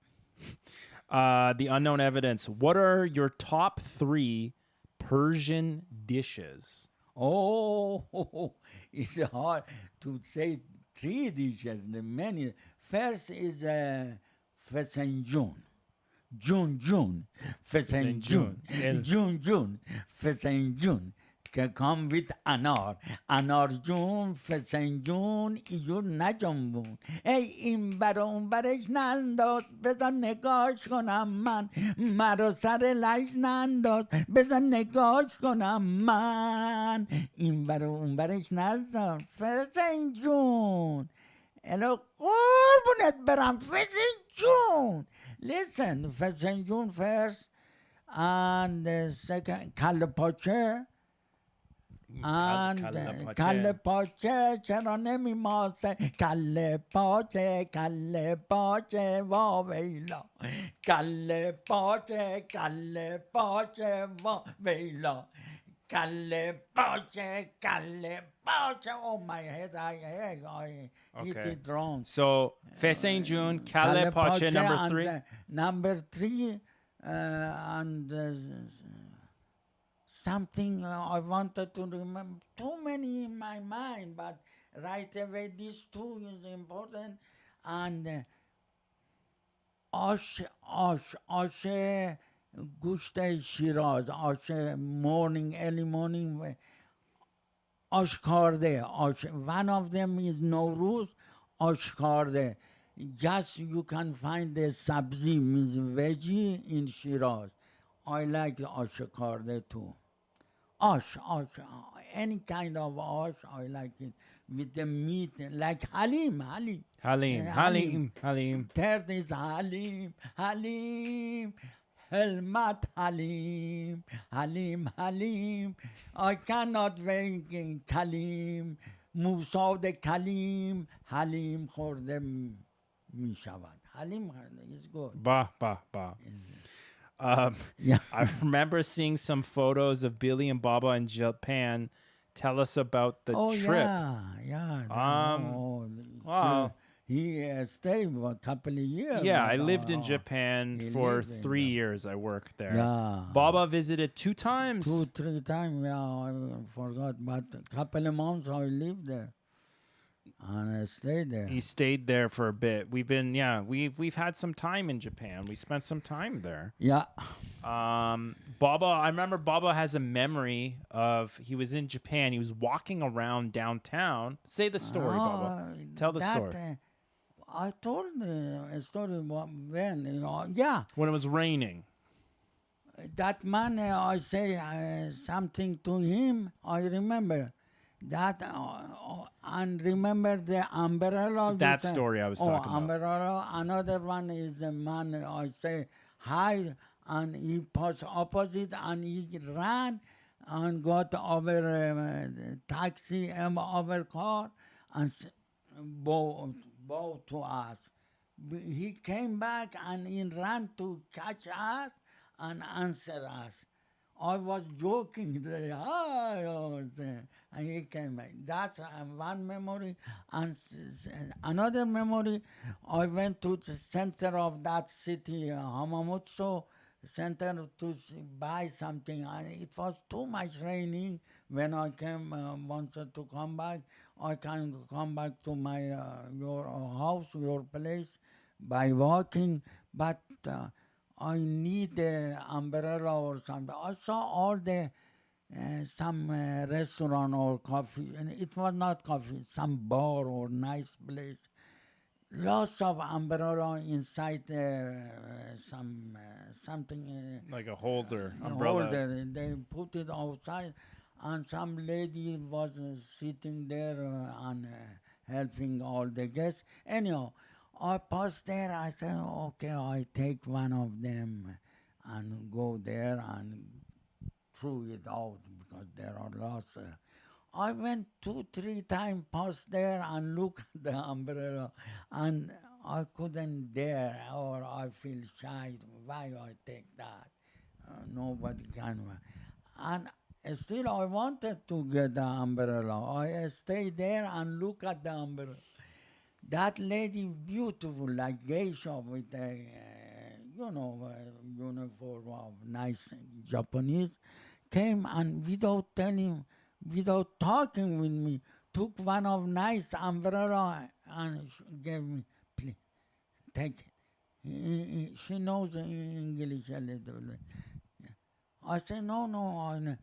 The unknown evidence. What are your top 3 Persian dishes? Oh, it's hard to say 3 dishes. The many. First is Fesenjun. June, Fesenjun. Fesenjun, June, Fesenjun. Come with anar جون فسنجون جون ایجور نجنبون ای این بر اون برش ننداز بذار نگاش کنم من مرا سر لش ننداز بذار نگاش کنم من این بر اون برش ننداز فسنجون الو قربونت برم فسنجون. Listen, فسنجون first and second کله and کله پاچه چرا نمی ماسه کله پاچه وا ویلا کله پاچه وا ویلا کله پاچه. Oh my head, I hit it wrong. So Fesenjun, kale pache, number 3. Number 3 and something I wanted to remember. Too many in my mind, but right away these 2 is important. And آش گوشت شیراز آش morning early morning آشکارده one of them is نوروز آشکارده. Just you can find the sabzi means veggie in Shiraz. I like آشکارده too. Ash, any kind of ash, I like it. With the meat, like Halim. Third is Halim. Helmat Halim. I cannot wait Kalim. Musa the Kalim. Halim خورده می شود. Halim is good. Bah. Yeah. I remember seeing some photos of Billy and Baba in Japan. Tell us about the trip. Yeah. Wow. He stayed a couple of years. Yeah, I lived in Japan for 3 years. I worked there. Yeah. Baba visited 2 times. 2-3 times. Yeah, I forgot. But a couple of months I lived there. And I stayed there. He stayed there for a bit. We've had some time in Japan. We spent some time there. Yeah. Baba, I remember Baba has a memory of he was in Japan. He was walking around downtown. Say the story, Baba. Tell the story. I told a story when, yeah. When it was raining. That man, I say something to him. I remember that, and remember the umbrella. That story I was talking about. Umbrella. Another one is the man. I say hi, and he passed opposite, and he ran and got over taxi and over car, and bow to us. He came back and he ran to catch us and answer us. I was joking there, and he came back. That's one memory. And another memory, I went to the center of that city, Hamamatsu center, to buy something. And it was too much raining when I came, wanted to come back. I can come back to my your house, your place, by walking, but I need an umbrella or something. I saw all the some restaurant or coffee, and it was not coffee, some bar or nice place. Lots of umbrella inside some something like a holder, umbrella. Holder. They put it outside, and some lady was sitting there and helping all the guests. Anyhow, I passed there. I said, okay, I take one of them and go there and threw it out because there are lots. I went 2, 3 times past there and look at the umbrella, and I couldn't dare, or I feel shy. Why I take that? Nobody can. And still, I wanted to get the umbrella. I stayed there and look at the umbrella. That lady, beautiful, like geisha with a, uniform of nice Japanese, came and without talking with me, took one of nice umbrella and gave me, please, take it. She knows English a little bit. I said, no,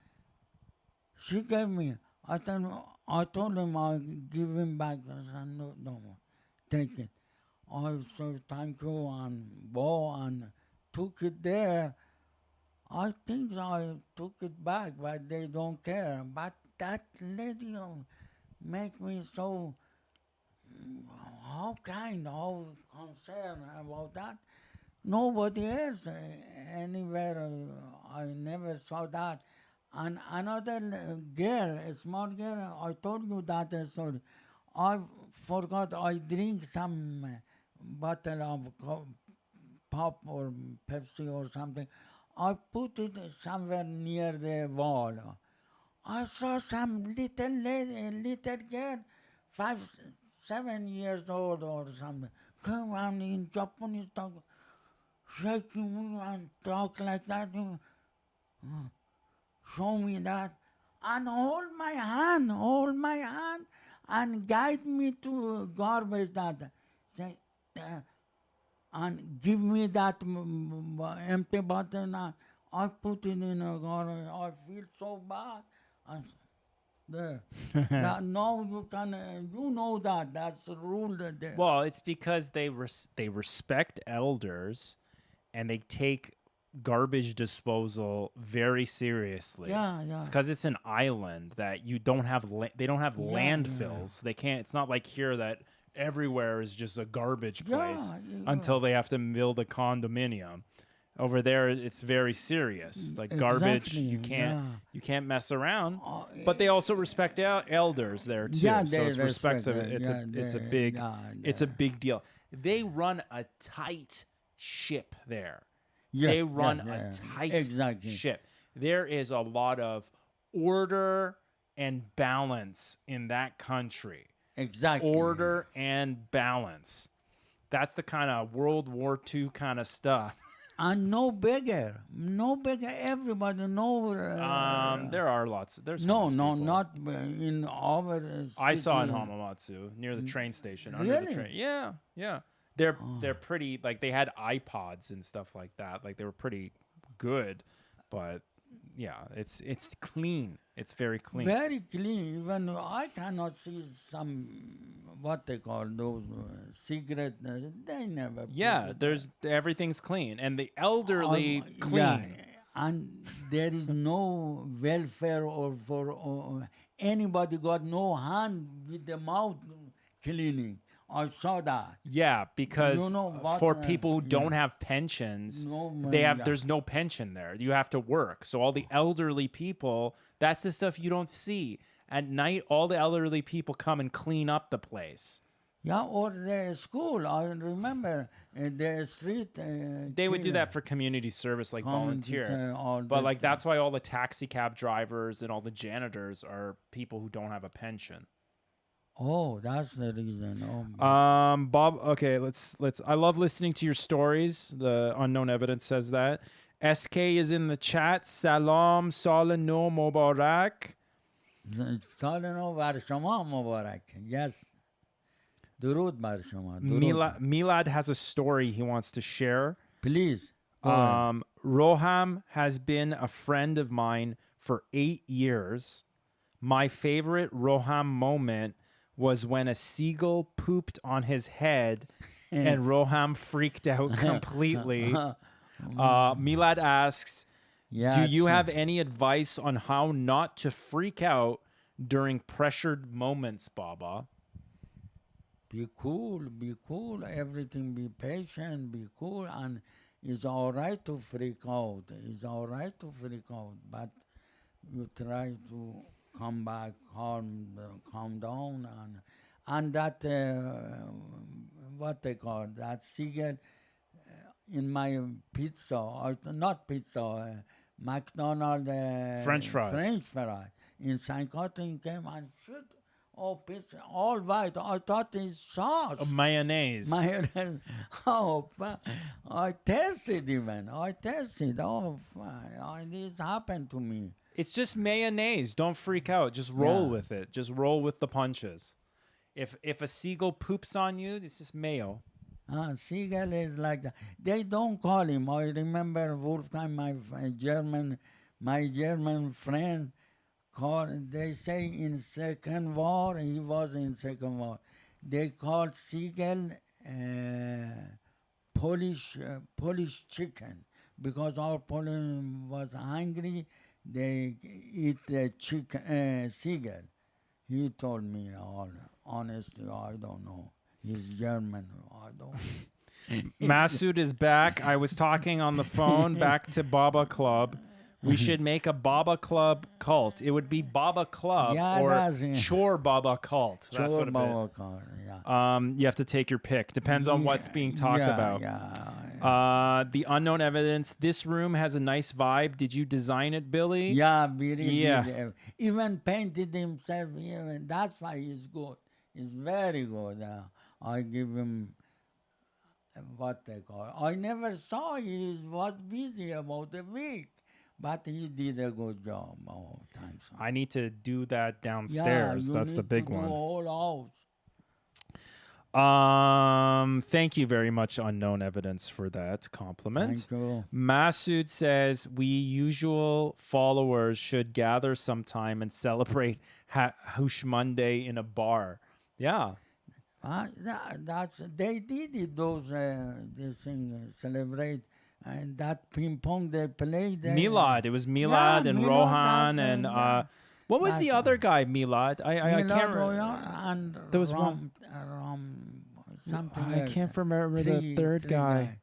she gave me. I told him I'll give him back. I said, no, take it. I said, thank you, and bow, and took it there. I think I took it back, but they don't care. But that lady make me so, how kind, how concerned about that. Nobody else anywhere. I never saw that. And another girl, a small girl, I told you that story. I forgot I drink some bottle of pop or Pepsi or something. I put it somewhere near the wall. I saw some little girl, 5, 7 years old or something, come on in Japanese talk, shaking me and talk like that. Show me that, and hold my hand, and guide me to garbage that. Say, and give me that empty bottle, and I put it in a garbage. I feel so bad. And there. Now you can, you know that. That's the rule there. Well, it's because they respect elders, and they take garbage disposal very seriously. Yeah. It's because it's an island that you don't have. They don't have landfills. They can't. It's not like here that everywhere is just a garbage place until they have to build a condominium. Over there, it's very serious. Like garbage, you can't mess around. But they also respect elders there too. Yeah, so it's respect. It's a big deal. They run a tight ship there. They run a tight ship. There is a lot of order and balance in that country. Exactly. Order and balance. That's the kind of World War II kind of stuff. And no beggar. Everybody know. There are lots. There's no, people. not in our. I saw in Hamamatsu near the train station. Really? Under the train. Yeah. They're pretty. Like they had iPods and stuff like that. Like they were pretty good, but yeah, it's clean. It's very clean. Very clean. Even I cannot see some what they call those cigarette. They never. Yeah, everything's clean, and the elderly clean. Yeah, and there is no welfare or for anybody got no hand with the mouth cleaning. I saw that. Yeah, because for people who don't have pensions, there's no pension there. You have to work. So all the elderly people, that's the stuff you don't see. At night, all the elderly people come and clean up the place. Yeah, or the school. I remember the street. They would do that for community service, like volunteer. But like that's why all the taxi cab drivers and all the janitors are people who don't have a pension. Oh, that's the reason. Bob, okay, let's I love listening to your stories. The Unknown Evidence says that. SK is in the chat. Salam, Salano Mubarak. Salano bar shama Mubarak. Yes. Durud bar shama. Milad has a story he wants to share. Please. Roham has been a friend of mine for 8 years. My favorite Roham moment was when a seagull pooped on his head and Roham freaked out completely. Milad asks, Yeah. Do you too. have any advice on how not to freak out during pressured moments, Baba? Be cool, be cool. Everything, be patient, be cool, and it's all right to freak out. It's all right to freak out, but you try to come back, calm down, and that what they call that cigarette in my pizza, or not pizza, McDonald's French fries. French fry. In St. Catherine came and shoot, oh, pizza, all white. I thought it's sauce. Mayonnaise. Oh, I tasted even. I tasted. Oh, this happened to me. It's just mayonnaise. Don't freak out. Just roll Yeah. with it. Just roll with the punches. If a seagull poops on you, it's just mayo. Seagull is like that. They don't call him. I remember Wolfgang, my German friend, called. They say in Second War, he was in Second War. They called seagull Polish chicken because all Poland was hungry. They eat the chicken seagull. He told me all. Honestly, I don't know. He's German. I don't. Masood is back. I was talking on the phone back to Baba Club. We should make a Baba Club cult. It would be Baba Club Yeah, or that's it. Chore Baba Cult. That's what it Baba is. call, yeah. You have to take your pick. Depends on what's being talked about. The unknown evidence. This room has a nice vibe. Did you design it, Billy? Yeah, Billy Yeah. did. Even painted himself. Even that's why he's good. He's very good. I give him what they call. I never saw he was busy about a week, but he did a good job. Oh, thanks. I need to do that downstairs. you That's the need big to do one. whole house. Thank you very much, Unknown Evidence, for that compliment. Thank you. Masood says we usual followers should gather sometime and celebrate Houshmonday in a bar. Yeah. That's they did it. This thing celebrate and that ping pong they played. Milad. It was Milad and Milad, Rohan that's and yeah. what was That's the other guy? Milad. I Milad, can't Royan, and There was Ram, something I else. can't remember the third three guy.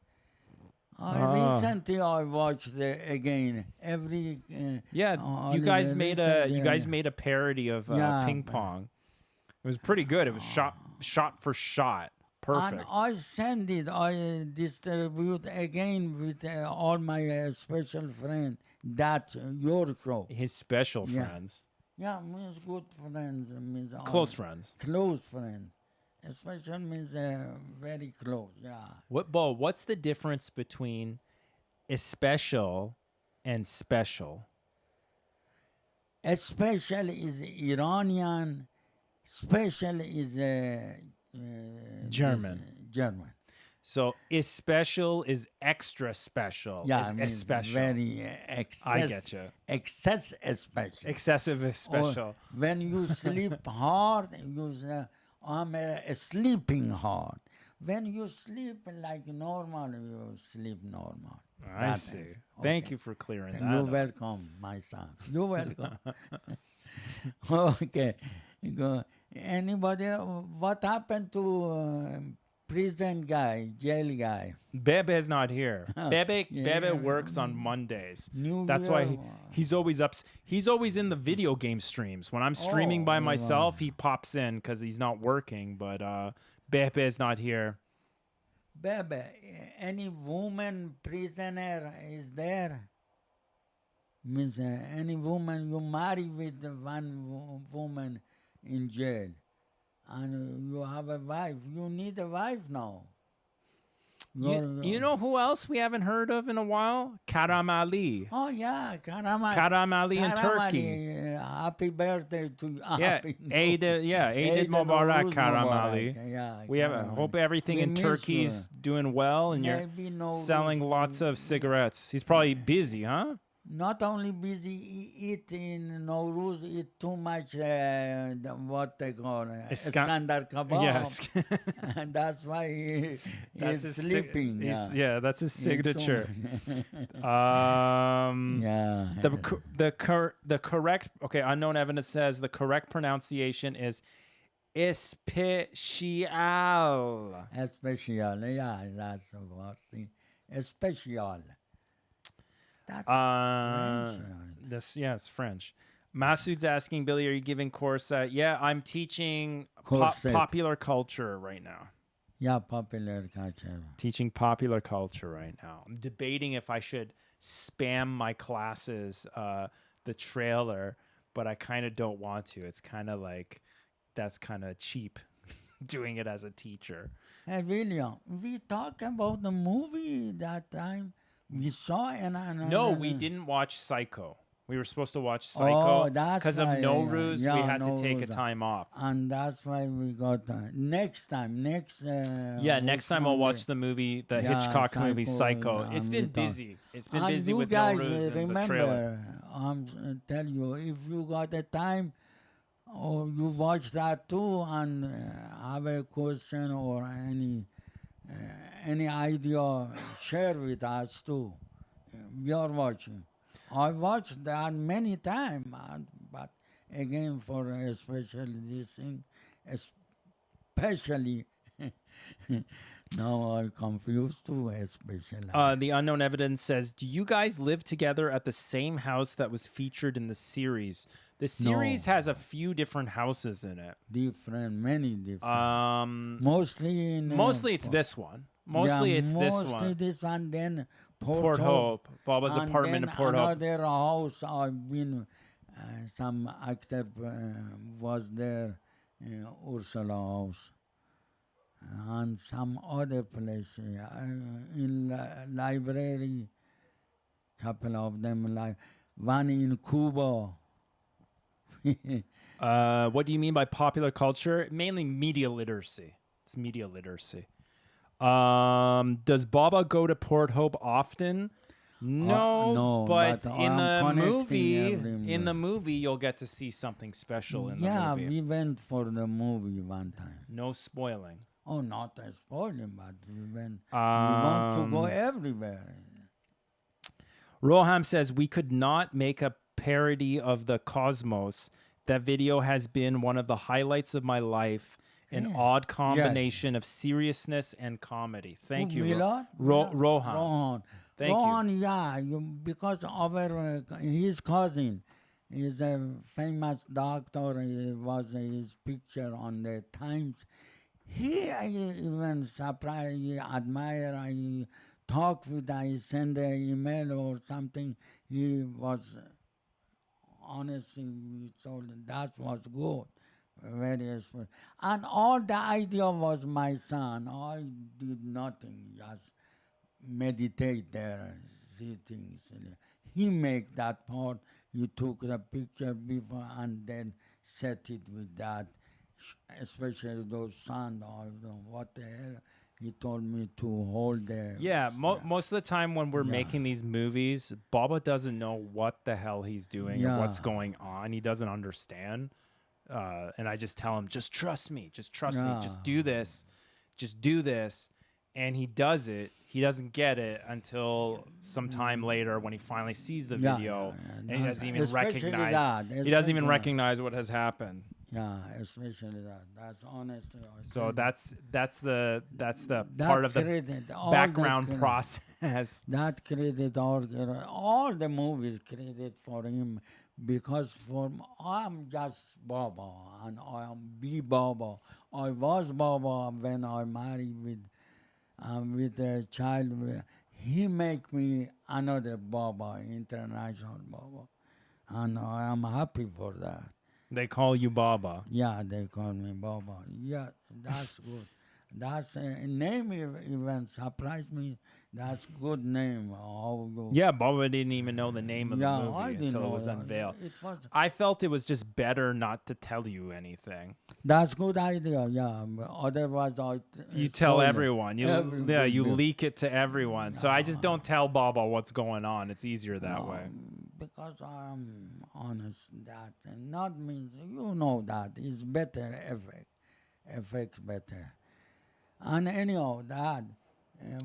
Recently I watched again every. Yeah, you guys made a parody of ping pong. It was pretty good. It was shot for shot. Perfect. And I send it. I distribute again with all my special friends. That's your show. His special friends. Yeah, means good friends. Means Close friends. Close friends. Special means very close. Yeah. What's the difference between special and special? Special is Iranian. Special is German. German. So special is extra special. Yeah, is special. Very I get you. Excess special. Excessive is special. When you sleep hard, you say, I'm sleeping hard. When you sleep like normal, you sleep normal. I see. Thank you for clearing that You're up. welcome, my son. You're welcome. Okay. Go. Anybody? What happened to prison guy, jail guy? Bebe's not here. Bebe Yeah. works on Mondays. New That's Year. why he's always up. He's always in the video game streams. When I'm streaming by myself, he pops in because he's not working. But Bebe's not here. Bebe, any woman prisoner is there? Means any woman you marry with one woman in jail, and you have a wife. You need a wife now. You know who else we haven't heard of in a while? Karam Ali. Oh yeah, Karam Ali in Turkey. Happy birthday to you. Yeah, Eid Mubarak, Karam Ali. Yeah, We hope everything in miss Turkey's doing well, and you're Maybe no selling reason. lots of cigarettes. He's probably busy, huh? not only busy eat in Nowruz, eat too much what they call Iskandar kebab. Yes. And that's why That's he's his sleeping. yeah, that's his He's too signature. yeah. The correct unknown evidence says the correct pronunciation is especial. Especial. Yeah, that's what thing. Especial. That's French. It's French. Masood's asking Billy, are you giving course? Yeah, I'm teaching popular culture right now. Yeah, popular culture. Teaching popular culture right now. I'm debating if I should spam my classes, the trailer, but I kind of don't want to. It's kind of like, that's kind of cheap doing it as a teacher. Hey, William, we talked about the movie that time. We saw No, we didn't watch Psycho. We were supposed to watch Psycho because of Nowruz. We had to take a time off, and that's why we got next time. Next time I'll watch the movie, the Hitchcock movie Psycho. It's been busy. It's been busy with Nowruz and the trailer. I'm tell you, if you got the time, or you watch that too, and have a question or any idea, share with us too. We are watching. I watched that many times, but again, for especially this thing, especially now I'm confused too, especially. The unknown evidence says, do you guys live together at the same house that was featured in the series? The series has a few different houses in it. Many different. Mostly it's this one. Mostly this one. Then Port Hope. Baba's apartment in Port Hope. Another house I've been, some actor was there, Ursula House. And some other place in library, couple of them, one in Cuba. What do you mean by popular culture? Mainly media literacy. It's media literacy. Does Baba go to Port Hope often? No, but in the movie, you'll get to see something special in the movie. Yeah, we went for the movie one time. No spoiling. Oh, not a spoiling, but we went. We want to go everywhere. Roham says we could not make a parody of the Cosmos. That video has been one of the highlights of my life. An odd combination of seriousness and comedy. Thank you, Rohan. Thank you. Because our his cousin is a famous doctor. He was his picture on the Times. I even surprised, I admire, I talk with, I send an email or something. He was honest, so that was good. Very special. And all the idea was my son. I did nothing, just meditate there, sitting. He make that part. He took the picture before and then set it with that, especially those sand. I don't know what the hell. He told me to hold there. Yeah, most of the time when we're making these movies, Baba doesn't know what the hell he's doing or what's going on. He doesn't understand. And I just tell him, just trust me, just do this, and he does it. He doesn't get it until some time later when he finally sees the video, and he doesn't even recognize. He doesn't even recognize what has happened. Yeah, especially that. That's honest. So that's the part of the background process. That credit all the movies credit for him. Because I'm just Baba and I am Baba. I was Baba when I married with a child. He make me another Baba, international Baba, and I am happy for that. They call you Baba. Yeah, they call me Baba. Yeah, that's good. That's a name even surprised me. That's good name. Yeah, Baba didn't even know the name of the movie until it was unveiled. I felt it was just better not to tell you anything. That's good idea. Yeah, otherwise you tell everyone. You leak it to everyone. So I just don't tell Baba what's going on. It's easier that way. because I'm honest that not means you know that is better affects better. And anyhow, that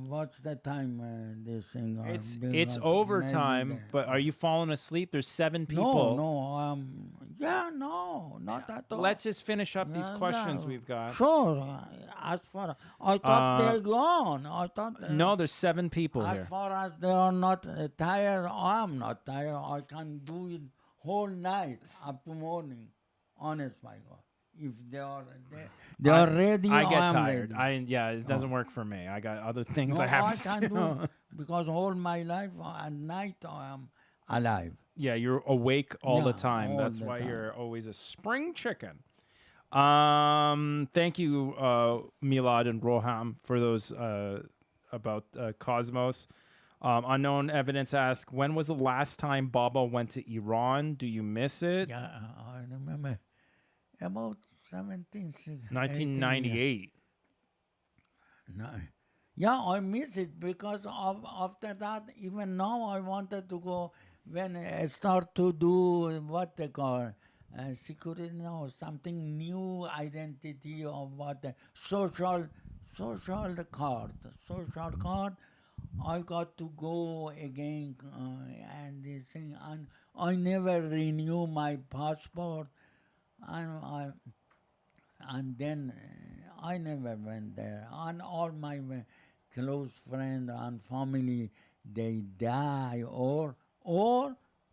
what's the time this thing? It's Because maybe overtime, but are you falling asleep? There's 7 no, people. no, yeah, no, not at all. Let's just finish up these Yeah, questions yeah, we've got. sure. As far I thought they're gone. I thought No, there's 7 people as here. far as they are not tired, I'm not tired. I can do it whole night up to morning. Honest, my God. If they are ready, I get am tired. ready. It doesn't work for me. I got other things No, I have I to can do. do because all my life at night I am alive. Yeah, you're awake all the Yeah, time. all That's the why time. you're always a spring chicken. Thank you, Milad and Roham, for those about Cosmos. Unknown Evidence asks, when was the last time Baba went to Iran? Do you miss it? Yeah, I remember about 17, 18 years. 1998. No. Yeah, I miss it because after that, even now I wanted to go when I start to do what they call security, no, something new identity of what social card. Social card, I got to go again and this thing, and I never renew my passport, and then I never went there. And all my close friends and family, they die or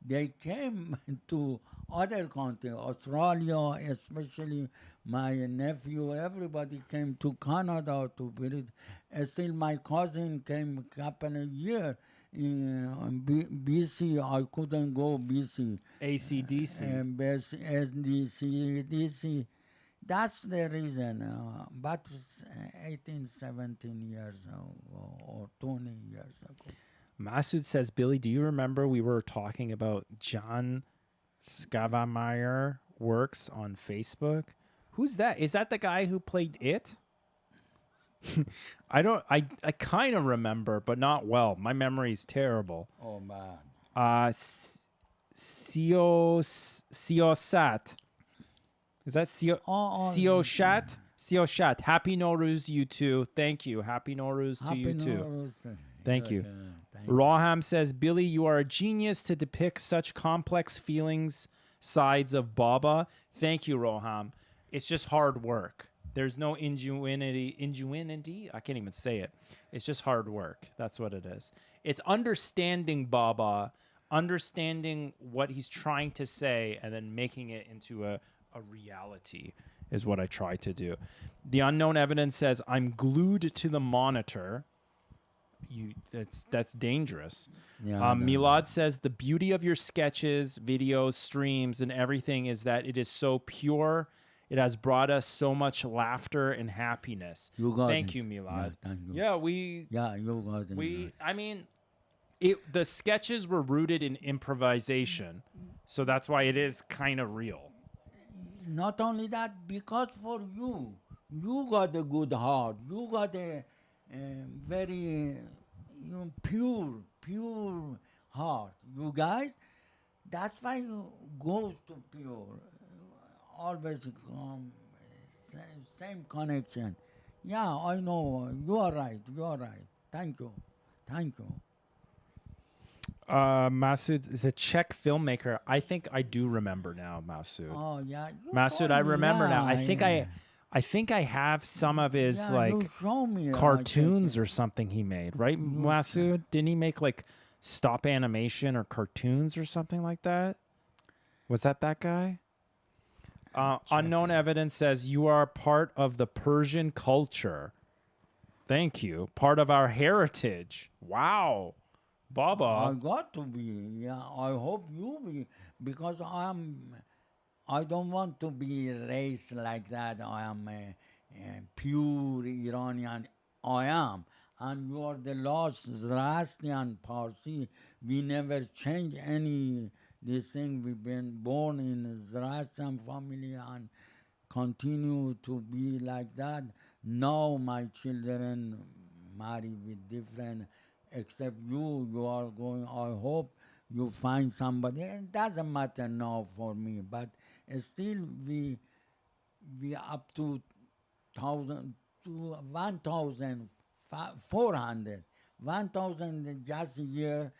they came to other countries, Australia, especially my nephew. Everybody came to Canada to visit. Still, my cousin came a couple of years. In BC, I couldn't go BC. ACDC. SDC, DC. That's the reason. But it's 18, 17 years ago or 20 years ago. Masood says, Billy, do you remember we were talking about John Scavameyer works on Facebook? Who's that? Is that the guy who played It? I kind of remember, but not well. My memory's terrible. Oh, man. Siosat. Is that Sioshat? Sioshat. Happy Nowruz, you too. Thank you. Happy Nowruz to you too. Thank you. Raham says, Billy, you are a genius to depict such complex feelings, sides of Baba. Thank you, Roham. It's just hard work. There's no ingenuity. I can't even say it. It's just hard work. That's what it is. It's understanding Baba, understanding what he's trying to say, and then making it into a reality is what I try to do. The Unknown Evidence says, I'm glued to the monitor. That's dangerous. Yeah, Milad says the beauty of your sketches, videos, streams, and everything is that it is so pure. It has brought us so much laughter and happiness. Thank you, Milad. Yeah, thank you. Yeah, you got it. I mean, the sketches were rooted in improvisation, so that's why it is kind of real. Not only that, because for you got a good heart. You got a very pure heart. You guys, that's why you go to pure. Always same connection. Yeah, I know. You are right. Thank you. Masood is a Czech filmmaker. I think I do remember now, Masood. Oh yeah, Masood, I remember now. I think I have some of his cartoons or something he made, right? Masood, didn't he make like stop animation or cartoons or something like that? Was that guy? Unknown Evidence says you are part of the Persian culture. Thank you. Part of our heritage. Wow. Baba. I got to be. Yeah, I hope you be, because I don't want to be raised like that. I am a pure Iranian. I am. And you are the last Zoroastrian Parsi. We never change any this thing. We've been born in a Zoroastrian family and continue to be like that. Now my children marry with different, except you are going, I hope you find somebody. It doesn't matter now for me, but still we up to 1,400. 1,000 just a year,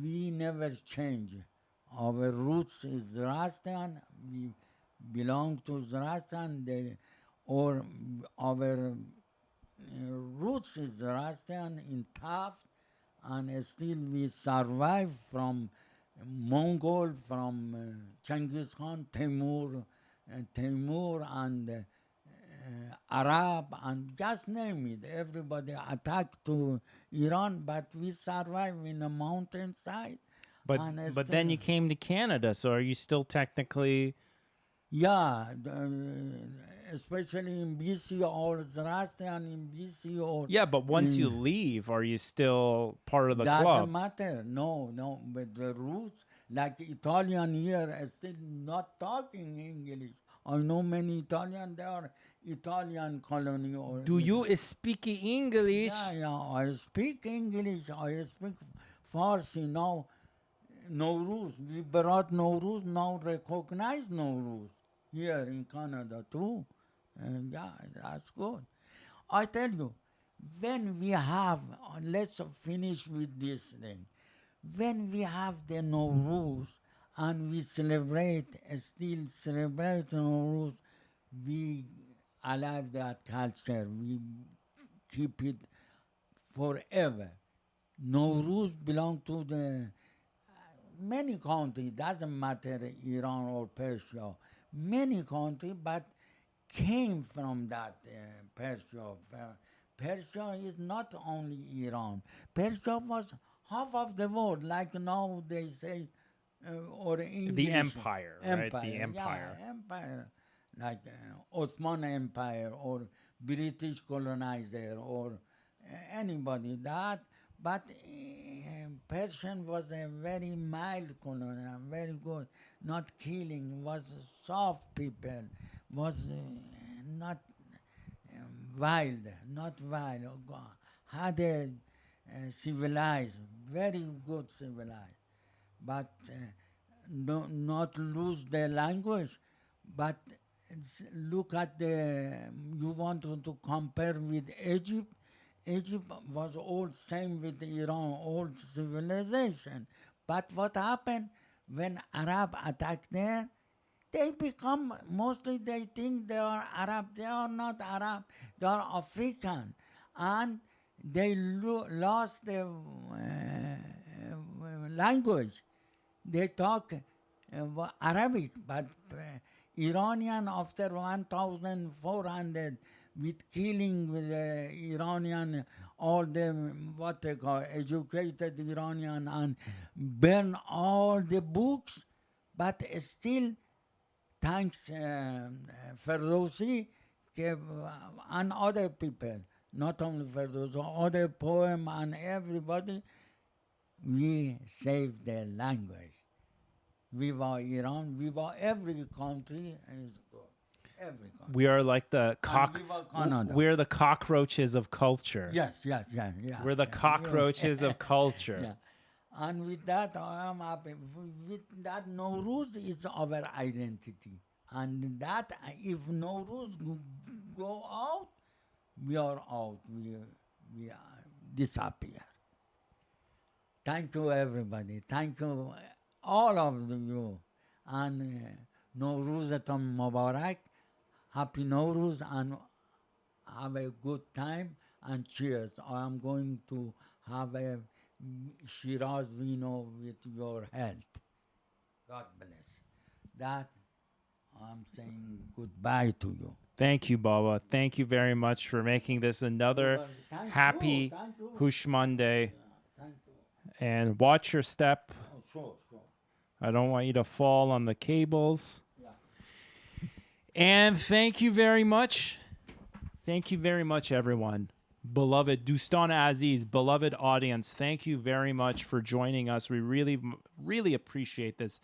we never change. Our roots is Zoroastrian, we belong to Zoroastrian, or our roots is Zoroastrian in Taft, and still we survive from Mongol, from Genghis Khan, Timur and Arab, and just name it. Everybody attacked to Iran, but we survive in a mountainside. But And but then you came to Canada, so are you still technically? yeah, especially in BC or Zoroastrian in BC or Yeah, but once you leave, are you still part of the doesn't club? matter. No, but the roots, like Italian here, are still not talking English. I know many Italian. They are Italian colony. Or Do you speak English? Yeah. I speak English. I speak Farsi now. Nowruz. We brought Nowruz. Now recognize Nowruz here in Canada too. And yeah, that's good. I tell you, when we have, let's finish with this thing. When we have the Nowruz and we celebrate, still celebrate Nowruz, we alive that culture. We keep it forever. Nowruz belong to the many countries, doesn't matter Iran or Persia, many countries, but came from that Persia. Persia is not only Iran. Persia was half of the world, like now they say, or English. The empire, right? The empire. Yeah, empire, like Ottoman Empire or British colonizer or anybody that. But Persian was a very mild colony, very good, not killing, was soft people, was not not wild, had a civilized, very good civilized, but not lose their language, but look at you want to compare with Egypt. Egypt was all same with Iran, old civilization. But what happened when Arab attacked there? They become, mostly they think they are Arab. They are not Arab. They are African. And they lost the language. They talk Arabic, but Iranian after 1,400 with killing with Iranian, all the what they call educated Iranian and burn all the books, but still, thanks Ferdowsi and other people, not only Ferdowsi, other poem and everybody, we saved the language. Viva Iran, viva every country is good. Every country. We are like the we're the cockroaches of culture. Yes. We're the cockroaches of culture. Yeah. And with that, I am happy. With that, Nowruz is our identity. And that, if Nowruz go out, we are out. We disappear. Thank you, everybody. Thank you, all of you. And Nowruzatam Mubarak. Happy Nowruz and have a good time and cheers. I am going to have a Shiraz vino with your health. God bless. That I'm saying goodbye to you. Thank you, Baba. Thank you very much for making this another happy Houshmonday. Thank you. And watch your step. Oh, sure. I don't want you to fall on the cables. Yeah. And thank you very much. Thank you very much, everyone. Beloved Dustan Aziz, beloved audience, thank you very much for joining us. We really, really appreciate this.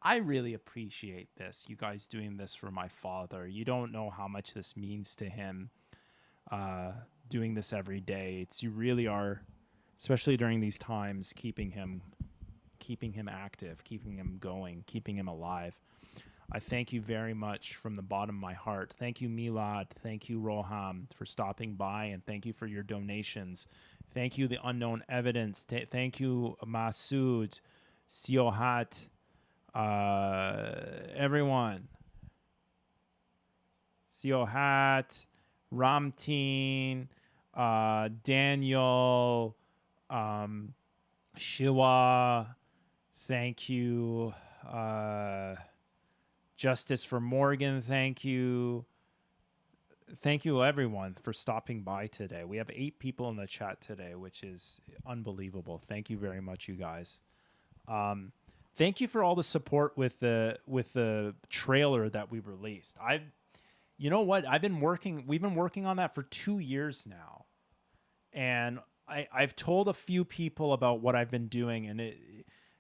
I really appreciate this, you guys doing this for my father. You don't know how much this means to him, doing this every day. You really are, especially during these times, keeping him keeping him active, keeping him going, keeping him alive. I thank you very much from the bottom of my heart. Thank you, Milad. Thank you, Roham, for stopping by, and thank you for your donations. Thank you, The Unknown Evidence. Thank you, Masood, Siohat, everyone. Siohat, Ramteen, Daniel, Shiwa. Thank you. Justice for Morgan, thank you. Thank you, everyone, for stopping by today. We have 8 people in the chat today, which is unbelievable. Thank you very much, you guys. Thank you for all the support with the trailer that we released. You know what? We've been working on that for 2 years now, and I've told a few people about what I've been doing, and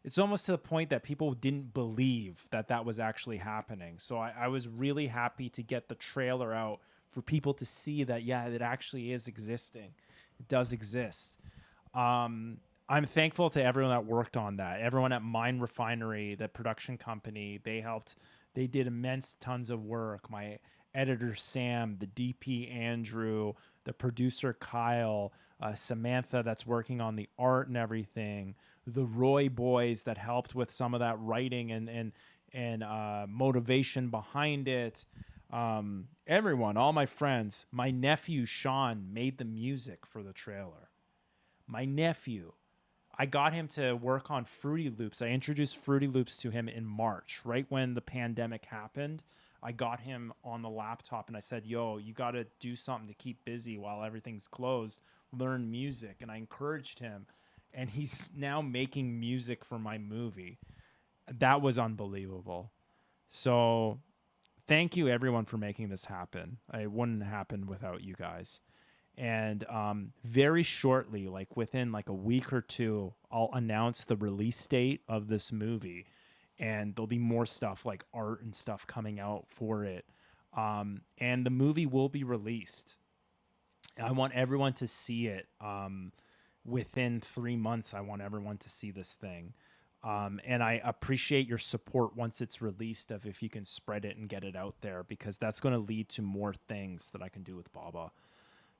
it's almost to the point that people didn't believe that was actually happening. So I was really happy to get the trailer out for people to see that, yeah, it actually is existing. It does exist. I'm thankful to everyone that worked on that. Everyone at Mine Refinery, the production company, they helped. They did immense tons of work. My editor, Sam, the DP, Andrew, the producer, Kyle, Samantha, that's working on the art and everything, the Roy boys that helped with some of that writing and motivation behind it. Everyone, all my friends, my nephew, Sean, made the music for the trailer. My nephew, I got him to work on Fruity Loops. I introduced Fruity Loops to him in March, right when the pandemic happened. I got him on the laptop and I said, yo, you got to do something to keep busy while everything's closed. Learn music. And I encouraged him. And he's now making music for my movie. That was unbelievable. So thank you, everyone, for making this happen. It wouldn't happen without you guys. And very shortly, like within like a week or two, I'll announce the release date of this movie. And there'll be more stuff like art and stuff coming out for it. And the movie will be released. I want everyone to see it. Within 3 months, I want everyone to see this thing. And I appreciate your support once it's released, of if you can spread it and get it out there, because that's going to lead to more things that I can do with Baba.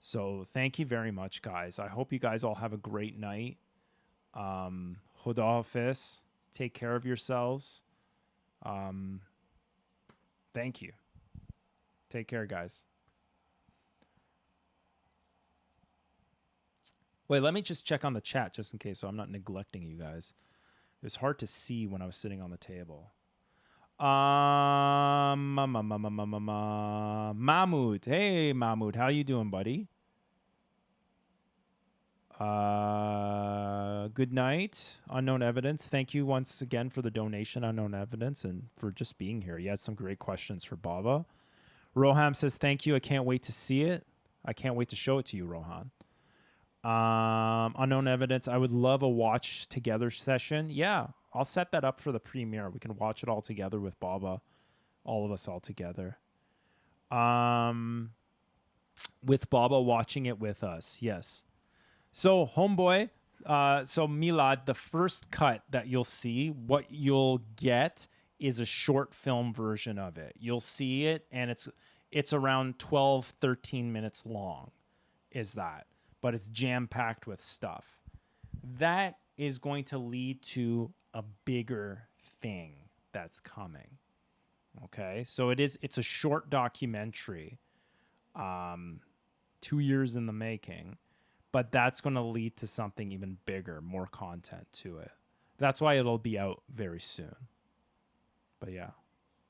So thank you very much, guys. I hope you guys all have a great night. Khuda Hafiz. Take care of yourselves. Thank you. Take care, guys. Wait, let me just check on the chat just in case, so I'm not neglecting you guys. It was hard to see when I was sitting on the table. Mahmoud. Hey, Mahmoud. How you doing, buddy? Good night, Unknown Evidence. Thank you once again for the donation, Unknown Evidence, and for just being here. You had some great questions for Baba. Roham says, thank you. I can't wait to see it. I can't wait to show it to you, Rohan. Unknown Evidence. I would love a watch together session. Yeah, I'll set that up for the premiere. We can watch it all together with Baba. All of us all together. With Baba watching it with us. Yes. So, homeboy, so Milad, the first cut that you'll see, what you'll get is a short film version of it. You'll see it, and it's around 12, 13 minutes long, is that. But it's jam-packed with stuff. That is going to lead to a bigger thing that's coming. Okay? So it's a short documentary, 2 years in the making. But that's going to lead to something even bigger, more content to it. That's why it'll be out very soon. But yeah,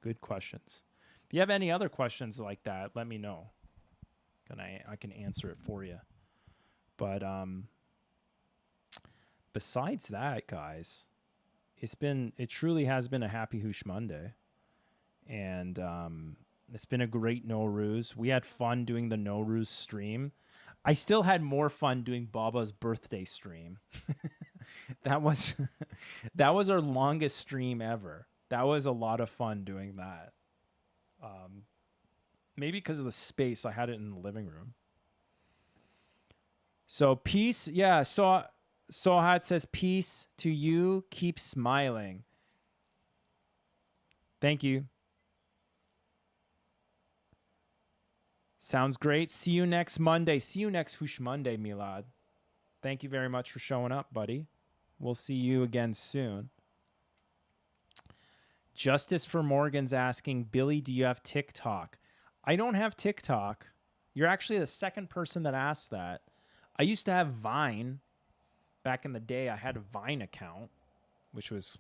good questions. If you have any other questions like that, let me know. And I can answer it for you. But besides that, guys, it truly has been a happy Houshmonday. And it's been a great Nowruz. We had fun doing the Nowruz stream. I still had more fun doing Baba's birthday stream. That was our longest stream ever. That was a lot of fun doing that. Maybe because of the space, I had it in the living room. So peace, yeah. So Sohat says, peace to you. Keep smiling. Thank you. Sounds great. See you next Monday. See you next Houshmonday, Milad. Thank you very much for showing up, buddy. We'll see you again soon. Justice for Morgan's asking, Billy, do you have TikTok? I don't have TikTok. You're actually the second person that asked that. I used to have Vine. Back in the day, I had a Vine account, which was,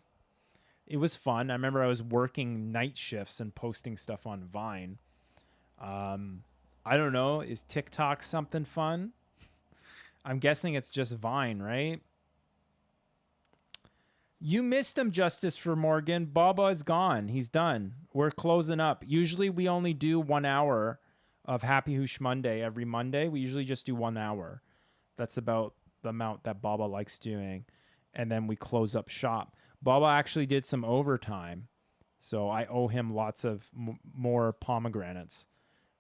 it was fun. I remember I was working night shifts and posting stuff on Vine. I don't know. Is TikTok something fun? I'm guessing it's just Vine, right? You missed him, Justice for Morgan. Baba is gone. He's done. We're closing up. Usually we only do 1 hour of Happy Houshmonday every Monday. We usually just do 1 hour. That's about the amount that Baba likes doing. And then we close up shop. Baba actually did some overtime. So I owe him lots of more pomegranates.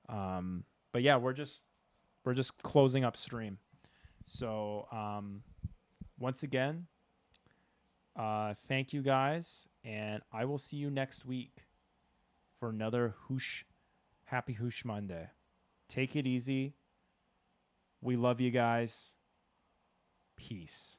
But yeah, we're just closing up stream. So once again, thank you guys, and I will see you next week for another Happy Houshmonday. Take it easy. We love you guys. Peace.